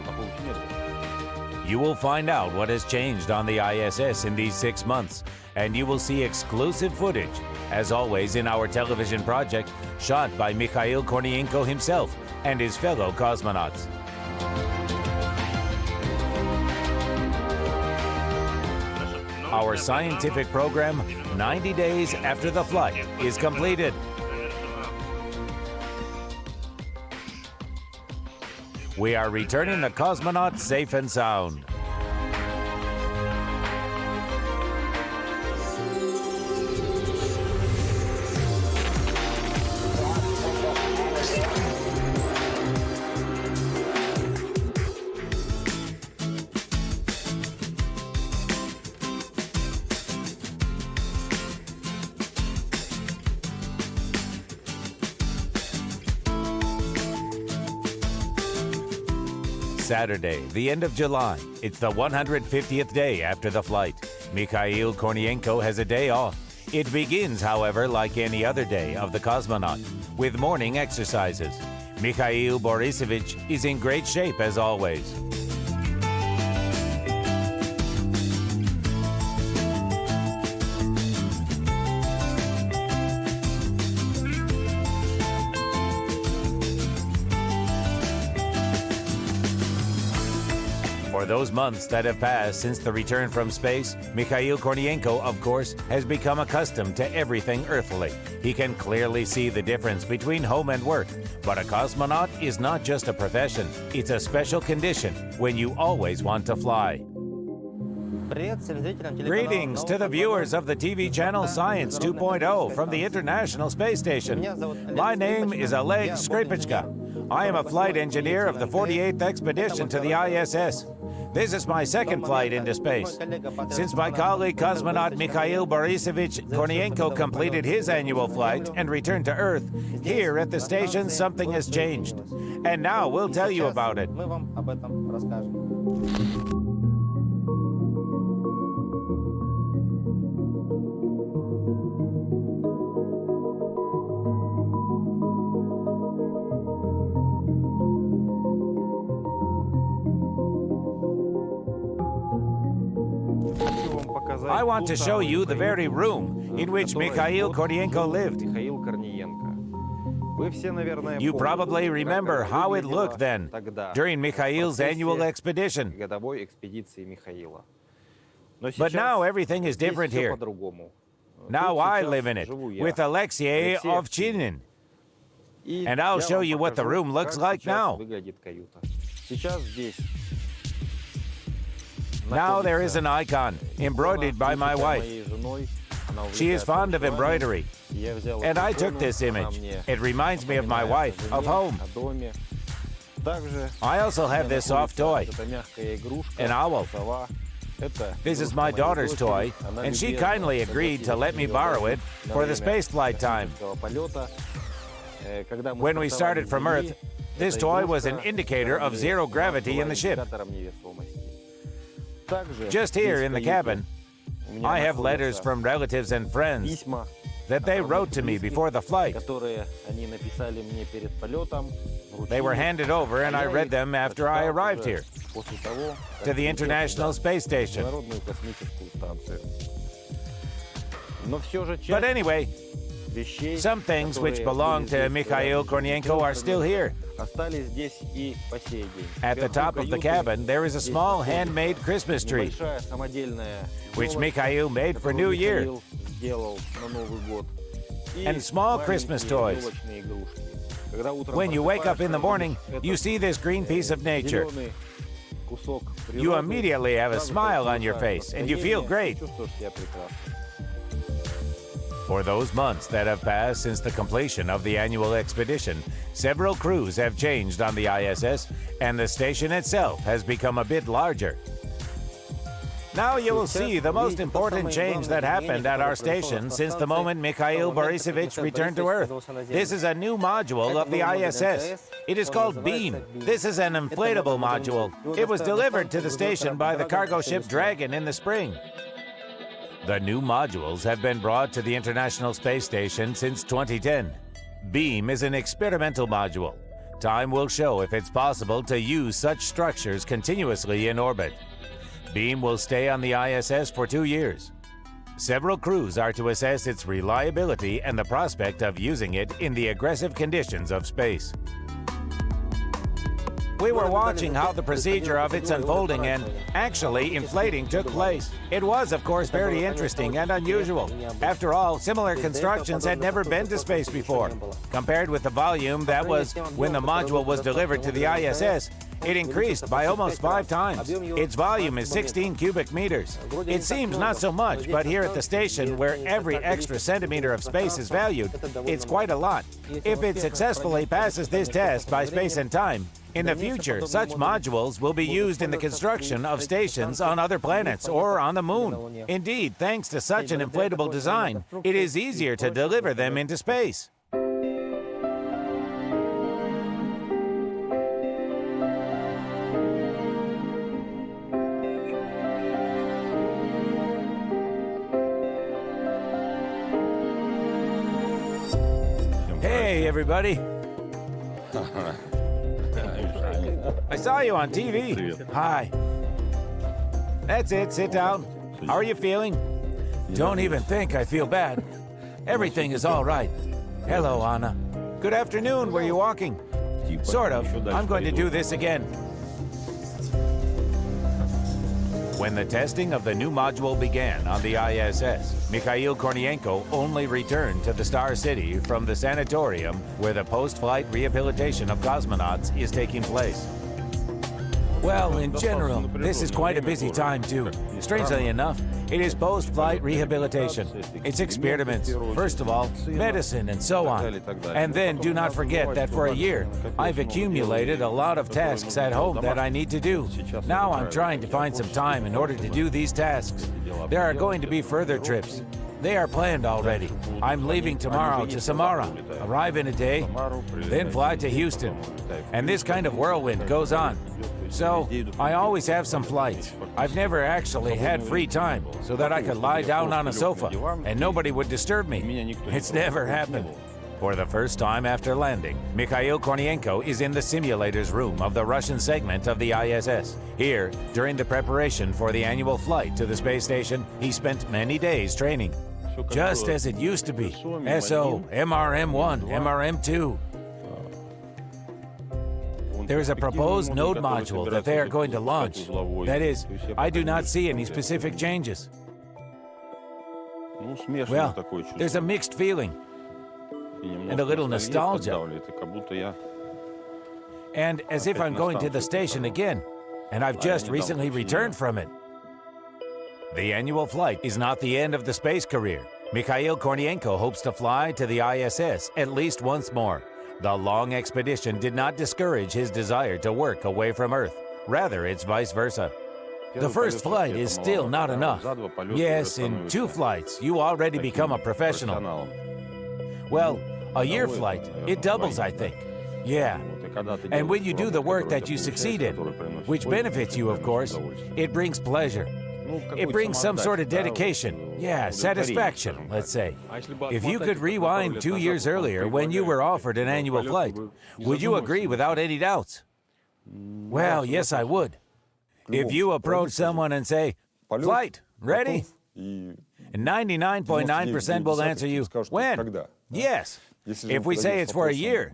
You will find out what has changed on the ISS in these 6 months, and you will see exclusive footage, as always in our television project, shot by Mikhail Kornienko himself and his fellow cosmonauts. Our scientific program, 90 Days After the Flight, is completed. We are returning the cosmonauts safe and sound. Saturday, the end of July. It's the 150th day after the flight. Mikhail Kornienko has a day off. It begins, however, like any other day of the cosmonaut, with morning exercises. Mikhail Borisovich is in great shape as always. For those months that have passed since the return from space, Mikhail Kornienko, of course, has become accustomed to everything earthly. He can clearly see the difference between home and work. But a cosmonaut is not just a profession, it's a special condition when you always want to fly. Greetings to the viewers of the TV channel Science 2.0 from the International Space Station. My name is Oleg Skripachka. I am a flight engineer of the 48th expedition to the ISS. This is my second flight into space. Since my colleague cosmonaut Mikhail Borisovich Kornienko completed his annual flight and returned to Earth, here at the station something has changed. And now we'll tell you about it. I want to show you the very room in which Mikhail Kornienko lived. You probably remember how it looked then, during Mikhail's annual expedition. But now everything is different here. Now I live in it, with Alexei Ovchinin. And I'll show you what the room looks like now. Now there is an icon, embroidered by my wife. She is fond of embroidery. And I took this image. It reminds me of my wife, of home. I also have this soft toy, an owl. This is my daughter's toy, and she kindly agreed to let me borrow it for the spaceflight time. When we started from Earth, this toy was an indicator of zero gravity in the ship. Just here in the cabin, I have letters from relatives and friends that they wrote to me before the flight. They were handed over and I read them after I arrived here, to the International Space Station. But anyway, some things which belong to Mikhail Kornienko are still here. At the top of the cabin, there is a small handmade Christmas tree, which Mikhail made for New Year, and small Christmas toys. When you wake up in the morning, you see this green piece of nature. You immediately have a smile on your face, and you feel great. For those months that have passed since the completion of the annual expedition, several crews have changed on the ISS, and the station itself has become a bit larger. Now you will see the most important change that happened at our station since the moment Mikhail Borisovich returned to Earth. This is a new module of the ISS. It is called Beam. This is an inflatable module. It was delivered to the station by the cargo ship Dragon in the spring. The new modules have been brought to the International Space Station since 2010. Beam is an experimental module. Time will show if it's possible to use such structures continuously in orbit. Beam will stay on the ISS for 2 years. Several crews are to assess its reliability and the prospect of using it in the aggressive conditions of space. We were watching how the procedure of its unfolding and actually inflating took place. It was, of course, very interesting and unusual. After all, similar constructions had never been to space before. Compared with the volume that was when the module was delivered to the ISS, it increased by almost 5 times. Its volume is 16 cubic meters. It seems not so much, but here at the station, where every extra centimeter of space is valued, it's quite a lot. If it successfully passes this test by space and time, in the future, such modules will be used in the construction of stations on other planets or on the moon. Indeed, thanks to such an inflatable design, it is easier to deliver them into space. Hey, everybody. I saw you on TV. Hi. That's it, sit down. How are you feeling? Don't even think I feel bad. Everything is all right. Hello, Anna. Good afternoon, were you walking? Sort of. I'm going to do this again. When the testing of the new module began on the ISS, Mikhail Kornienko only returned to the Star City from the sanatorium where the post-flight rehabilitation of cosmonauts is taking place. Well, in general, this is quite a busy time too. Strangely enough, it is post-flight rehabilitation. It's experiments, first of all, medicine and so on. And then do not forget that for a year, I've accumulated a lot of tasks at home that I need to do. Now I'm trying to find some time in order to do these tasks. There are going to be further trips. They are planned already. I'm leaving tomorrow to Samara, arrive in a day, then fly to Houston. And this kind of whirlwind goes on. So, I always have some flights. I've never actually had free time so that I could lie down on a sofa and nobody would disturb me. It's never happened. For the first time after landing, Mikhail Kornienko is in the simulators room of the Russian segment of the ISS. Here, during the preparation for the annual flight to the space station, he spent many days training. Just as it used to be. SO, MRM-1, MRM-2. There is a proposed node module that they are going to launch. That is, I do not see any specific changes. Well, there's a mixed feeling and a little nostalgia. And as if I'm going to the station again, and I've just recently returned from it. The annual flight is not the end of the space career. Mikhail Kornienko hopes to fly to the ISS at least once more. The long expedition did not discourage his desire to work away from Earth. Rather, it's vice versa. The first flight is still not enough. Yes, in 2 flights, you already become a professional. Well, a year flight, it doubles, I think. Yeah. And when you do the work that you succeed in, which benefits you, of course, it brings pleasure. It brings some sort of dedication. Yeah, satisfaction, let's say. If you could rewind 2 years earlier when you were offered an annual flight, would you agree without any doubts? Well, yes, I would. If you approach someone and say, "Flight, ready?" and 99.9% will answer you, "When?" Yes. If we say it's for a year,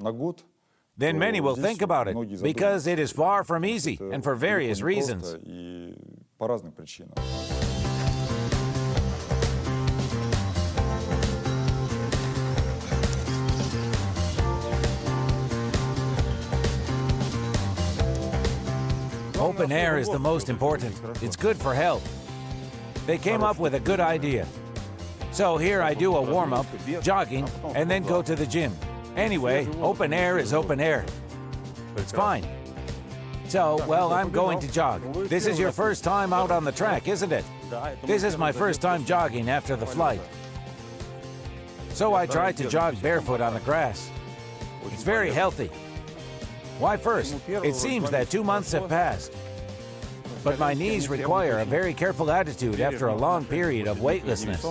then many will think about it, because it is far from easy, and for various reasons. Open air is the most important. It's good for health. They came up with a good idea. So here I do a warm-up, jogging, and then go to the gym. Anyway, open air is open air. It's fine. So, well, I'm going to jog. This is your first time out on the track, isn't it? This is my first time jogging after the flight. So I tried to jog barefoot on the grass. It's very healthy. Why first? It seems that 2 months have passed. But my knees require a very careful attitude after a long period of weightlessness.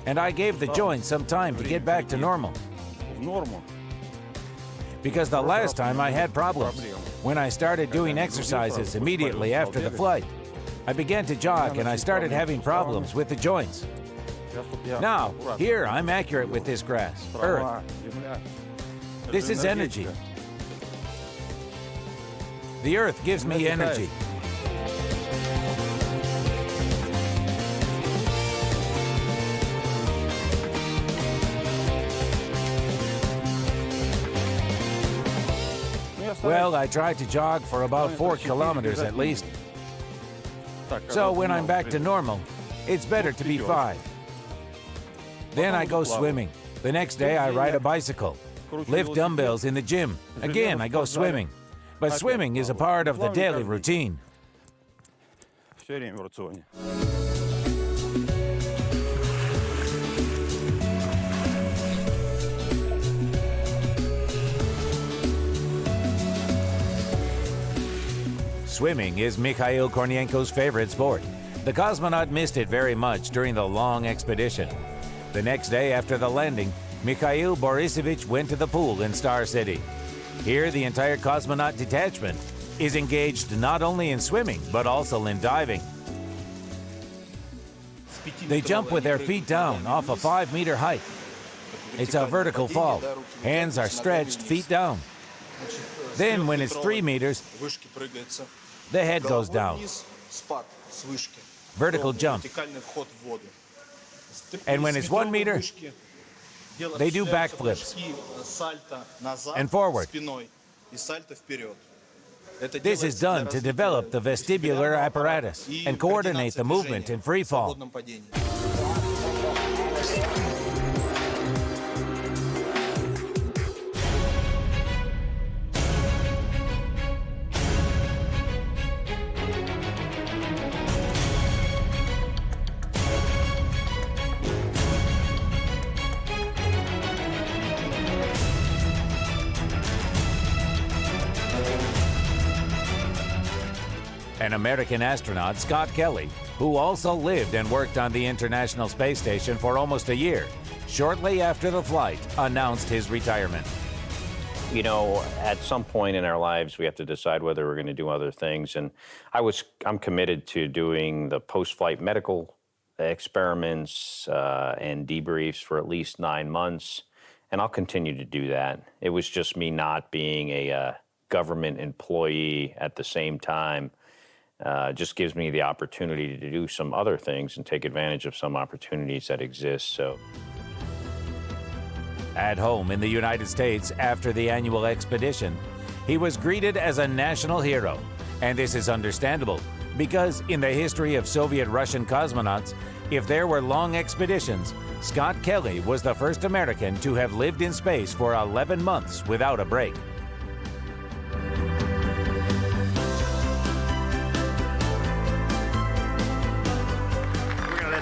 And I gave the joints some time to get back to normal. Because the last time I had problems, when I started doing exercises immediately after the flight, I began to jog and I started having problems with the joints. Now, here I'm accurate with this grass, earth. This is energy. The earth gives me energy. Well, I tried to jog for about 4 kilometers at least. So when I'm back to normal, it's better to be 5. Then I go swimming. The next day I ride a bicycle, lift dumbbells in the gym. Again, I go swimming. But swimming is a part of the daily routine. Swimming is Mikhail Kornienko's favorite sport. The cosmonaut missed it very much during the long expedition. The next day after the landing, Mikhail Borisovich went to the pool in Star City. Here, the entire cosmonaut detachment is engaged not only in swimming, but also in diving. They jump with their feet down off a 5-meter height. It's a vertical fall. Hands are stretched, feet down. Then, when it's 3 meters, the head goes down. Vertical jump. And when it's 1 meter, they do backflips and forward. This is done to develop the vestibular apparatus and coordinate the movement in free fall. An American astronaut, Scott Kelly, who also lived and worked on the International Space Station for almost a year, shortly after the flight, announced his retirement. You know, at some point in our lives, we have to decide whether we're going to do other things. And I'm committed to doing the post-flight medical experiments and debriefs for at least 9 months. And I'll continue to do that. It was just me not being a government employee at the same time. Just gives me the opportunity to do some other things and take advantage of some opportunities that exist. So, at home in the United States after the annual expedition, he was greeted as a national hero. And this is understandable, because in the history of Soviet-Russian cosmonauts, if there were long expeditions, Scott Kelly was the first American to have lived in space for 11 months without a break.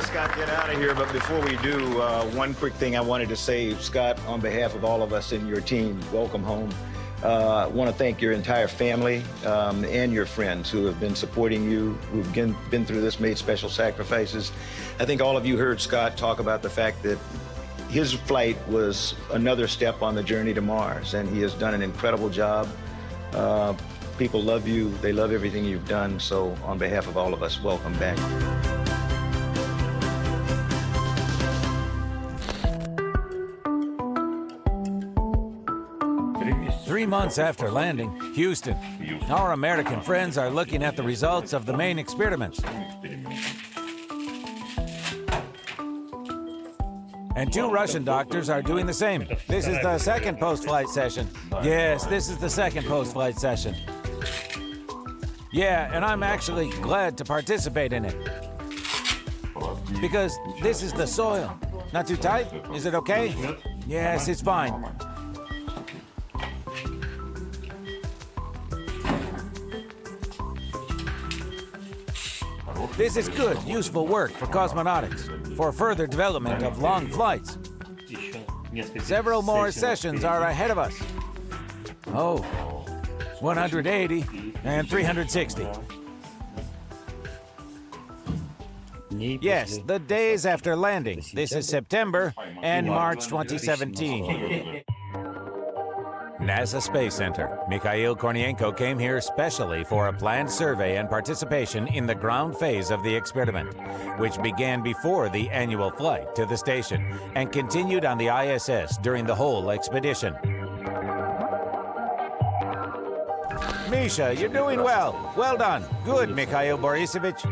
Scott, get out of here, but before we do, one quick thing I wanted to say, Scott, on behalf of all of us in your team, welcome home. I want to thank your entire family and your friends who have been supporting you, who've been through this, made special sacrifices. I think all of you heard Scott talk about the fact that his flight was another step on the journey to Mars, and he has done an incredible job. People love you. They love everything you've done. So on behalf of all of us, welcome back. 3 months after landing, Houston, our American friends are looking at the results of the main experiments. And 2 Russian doctors are doing the same. This is the second post-flight session. Yes, this is the second post-flight session. Yeah, and I'm actually glad to participate in it. Because this is the soil. Not too tight? Is it okay? Yes, it's fine. This is good, useful work for cosmonautics, for further development of long flights. Several more sessions are ahead of us. Oh, 180 and 360. Yes, the days after landing. This is September and March 2017. NASA Space Center. Mikhail Kornienko came here specially for a planned survey and participation in the ground phase of the experiment, which began before the annual flight to the station and continued on the ISS during the whole expedition. Misha, you're doing well. Well done. Good, Mikhail Borisovich.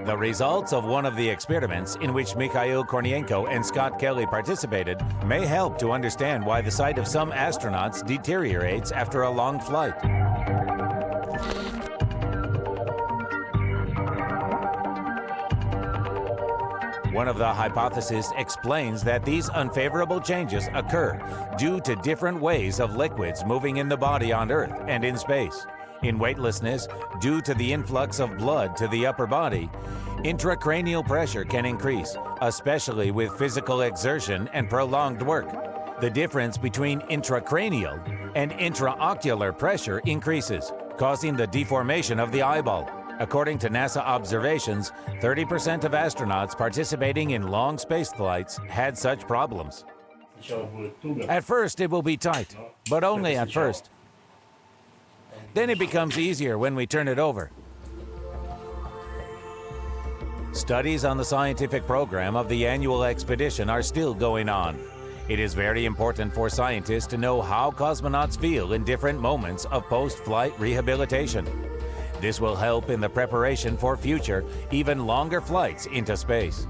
The results of one of the experiments in which Mikhail Kornienko and Scott Kelly participated may help to understand why the sight of some astronauts deteriorates after a long flight. One of the hypotheses explains that these unfavorable changes occur due to different ways of liquids moving in the body on Earth and in space. In weightlessness, due to the influx of blood to the upper body, intracranial pressure can increase, especially with physical exertion and prolonged work. The difference between intracranial and intraocular pressure increases, causing the deformation of the eyeball. According to NASA observations, 30% of astronauts participating in long space flights had such problems. At first, it will be tight, but only at first. Then it becomes easier when we turn it over. Studies on the scientific program of the annual expedition are still going on. It is very important for scientists to know how cosmonauts feel in different moments of post-flight rehabilitation. This will help in the preparation for future, even longer flights into space.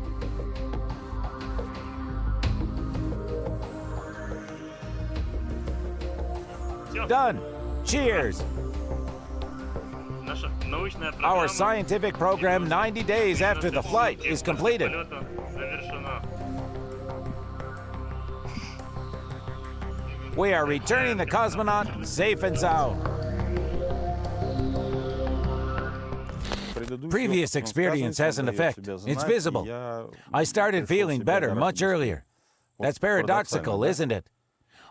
Done! Cheers! Our scientific program 90 days after the flight is completed. We are returning the cosmonaut safe and sound. Previous experience has an effect. It's visible. I started feeling better much earlier. That's paradoxical, isn't it?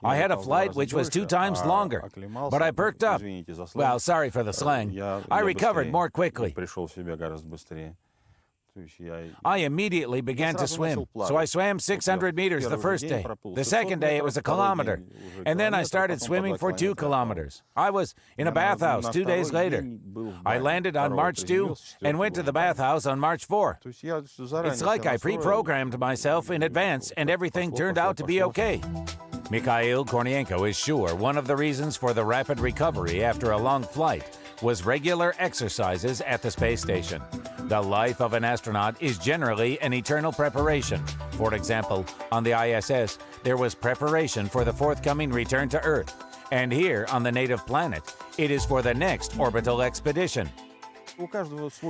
I had a flight which was 2 times longer, but I perked up. Well, sorry for the slang. I recovered more quickly. I immediately began to swim, so I swam 600 meters the first day. The second day it was 1 kilometer, and then I started swimming for 2 kilometers. I was in a bathhouse 2 days later. I landed on March 2 and went to the bathhouse on March 4. It's like I pre-programmed myself in advance and everything turned out to be okay. Mikhail Kornienko is sure one of the reasons for the rapid recovery after a long flight was regular exercises at the space station. The life of an astronaut is generally an eternal preparation. For example, on the ISS, there was preparation for the forthcoming return to Earth. And here, on the native planet, it is for the next orbital expedition.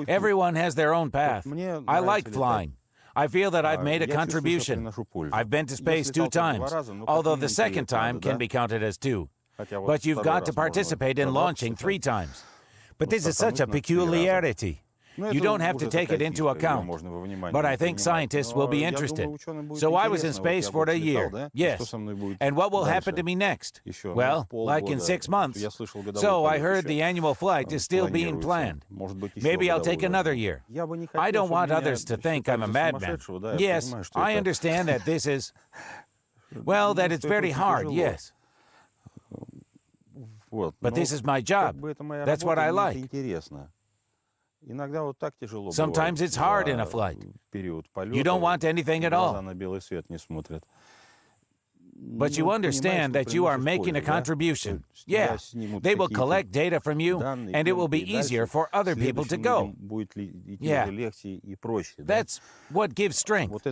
Everyone has their own path. I like flying. I feel that I've made a contribution. I've been to space 2 times, although the second time can be counted as 2. But you've got to participate in launching 3 times. But this is such a peculiarity. You don't have to take it into account. But I think scientists will be interested. So I was in space for a year, yes. And what will happen to me next? Well, like in 6 months. So I heard the annual flight is still being planned. Maybe I'll take another year. I don't want others to think I'm a madman. Yes, I understand that this is, well, that it's very hard, yes. But this is my job. That's what I like. Sometimes it's hard in a flight. You don't want anything at all. But you understand that you are making a contribution. Yeah, they will collect data from you, and it will be easier for other people to go. Yeah, that's what gives strength.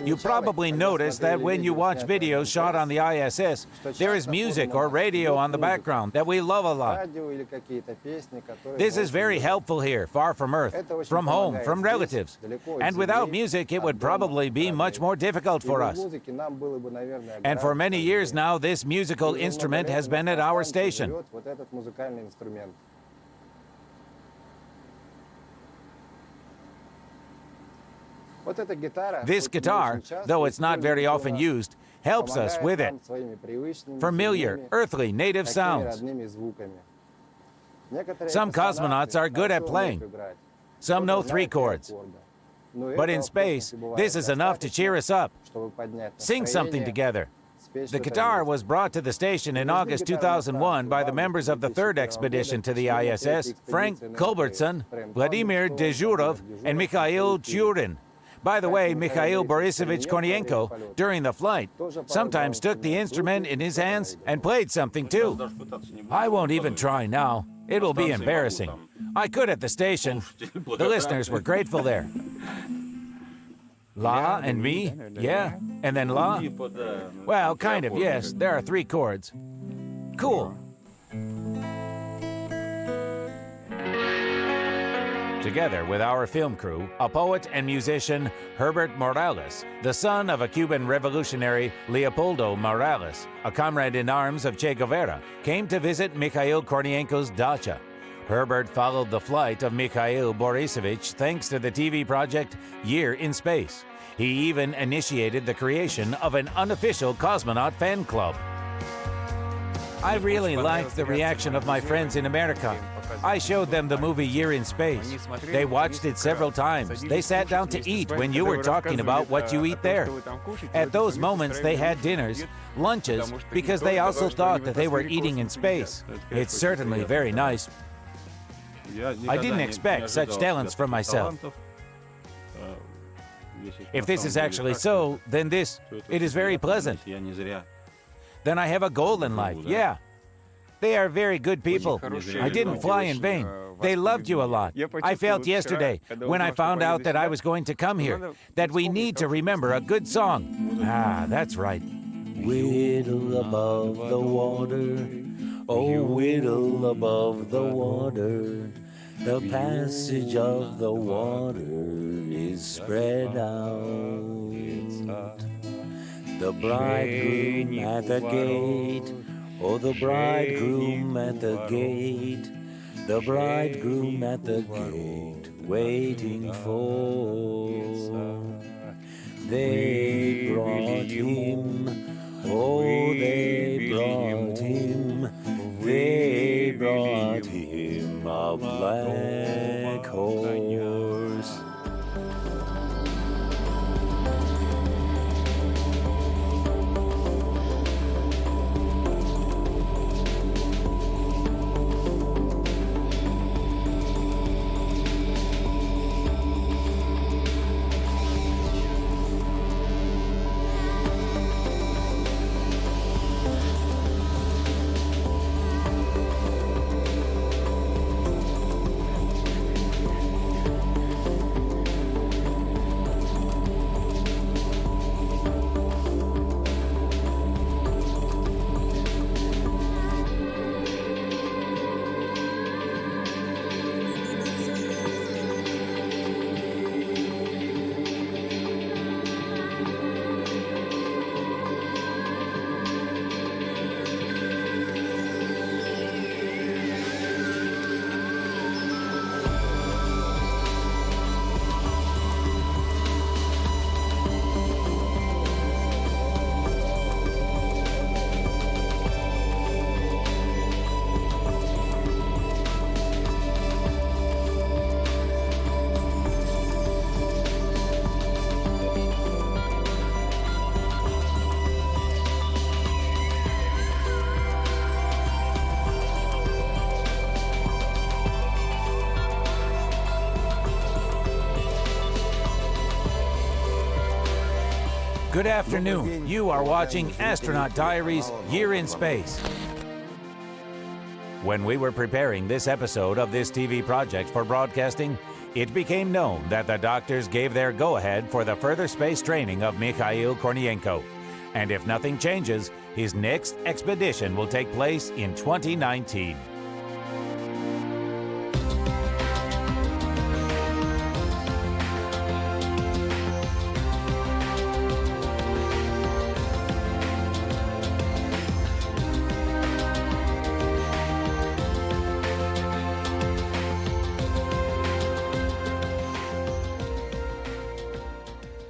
You probably noticed that when you watch videos shot on the ISS, there is music or radio on the background that we love a lot. This is very helpful here, far from Earth, from home, from relatives. And without music, it would probably be much more difficult for us. And for many years now, this musical instrument has been at our station. This guitar, though it's not very often used, helps us with it. Familiar, earthly, native sounds. Some cosmonauts are good at playing. Some know 3 chords. But in space, this is enough to cheer us up. Sing something together. The guitar was brought to the station in August 2001 by the members of the 3rd expedition to the ISS, Frank Kulbertson, Vladimir Dezhurov, and Mikhail Churin. By the way, Mikhail Borisovich Kornienko, during the flight, sometimes took the instrument in his hands and played something too. I won't even try now. It will be embarrassing. I could at the station. The listeners were grateful there. La and mi, yeah, and then la. Well, kind of, yes. There are 3 chords. Cool. Together with our film crew, a poet and musician, Herbert Morales, the son of a Cuban revolutionary, Leopoldo Morales, a comrade in arms of Che Guevara, came to visit Mikhail Kornienko's dacha. Herbert followed the flight of Mikhail Borisovich thanks to the TV project Year in Space. He even initiated the creation of an unofficial cosmonaut fan club. I really liked the reaction of my friends in America. I showed them the movie Year in Space. They watched it several times. They sat down to eat when you were talking about what you eat there. At those moments, they had dinners, lunches, because they also thought that they were eating in space. It's certainly very nice. I didn't expect such talents from myself. If this is actually so, then it is very pleasant. Then I have a goal in life, yeah. They are very good people. I didn't fly in vain. They loved you a lot. I felt yesterday, when I found out that I was going to come here, that we need to remember a good song. Ah, that's right. Whittle above the water, oh, whittle above the water. The passage of the water is spread out. The bridegroom at the gate, oh, the bridegroom at the gate, the bridegroom at the gate, waiting for. They brought him, oh, they brought him, they brought him a black horse. Good afternoon. You are watching Astronaut Diaries Year in Space. When we were preparing this episode of this TV project for broadcasting, it became known that the doctors gave their go-ahead for the further space training of Mikhail Kornienko. And if nothing changes, his next expedition will take place in 2019.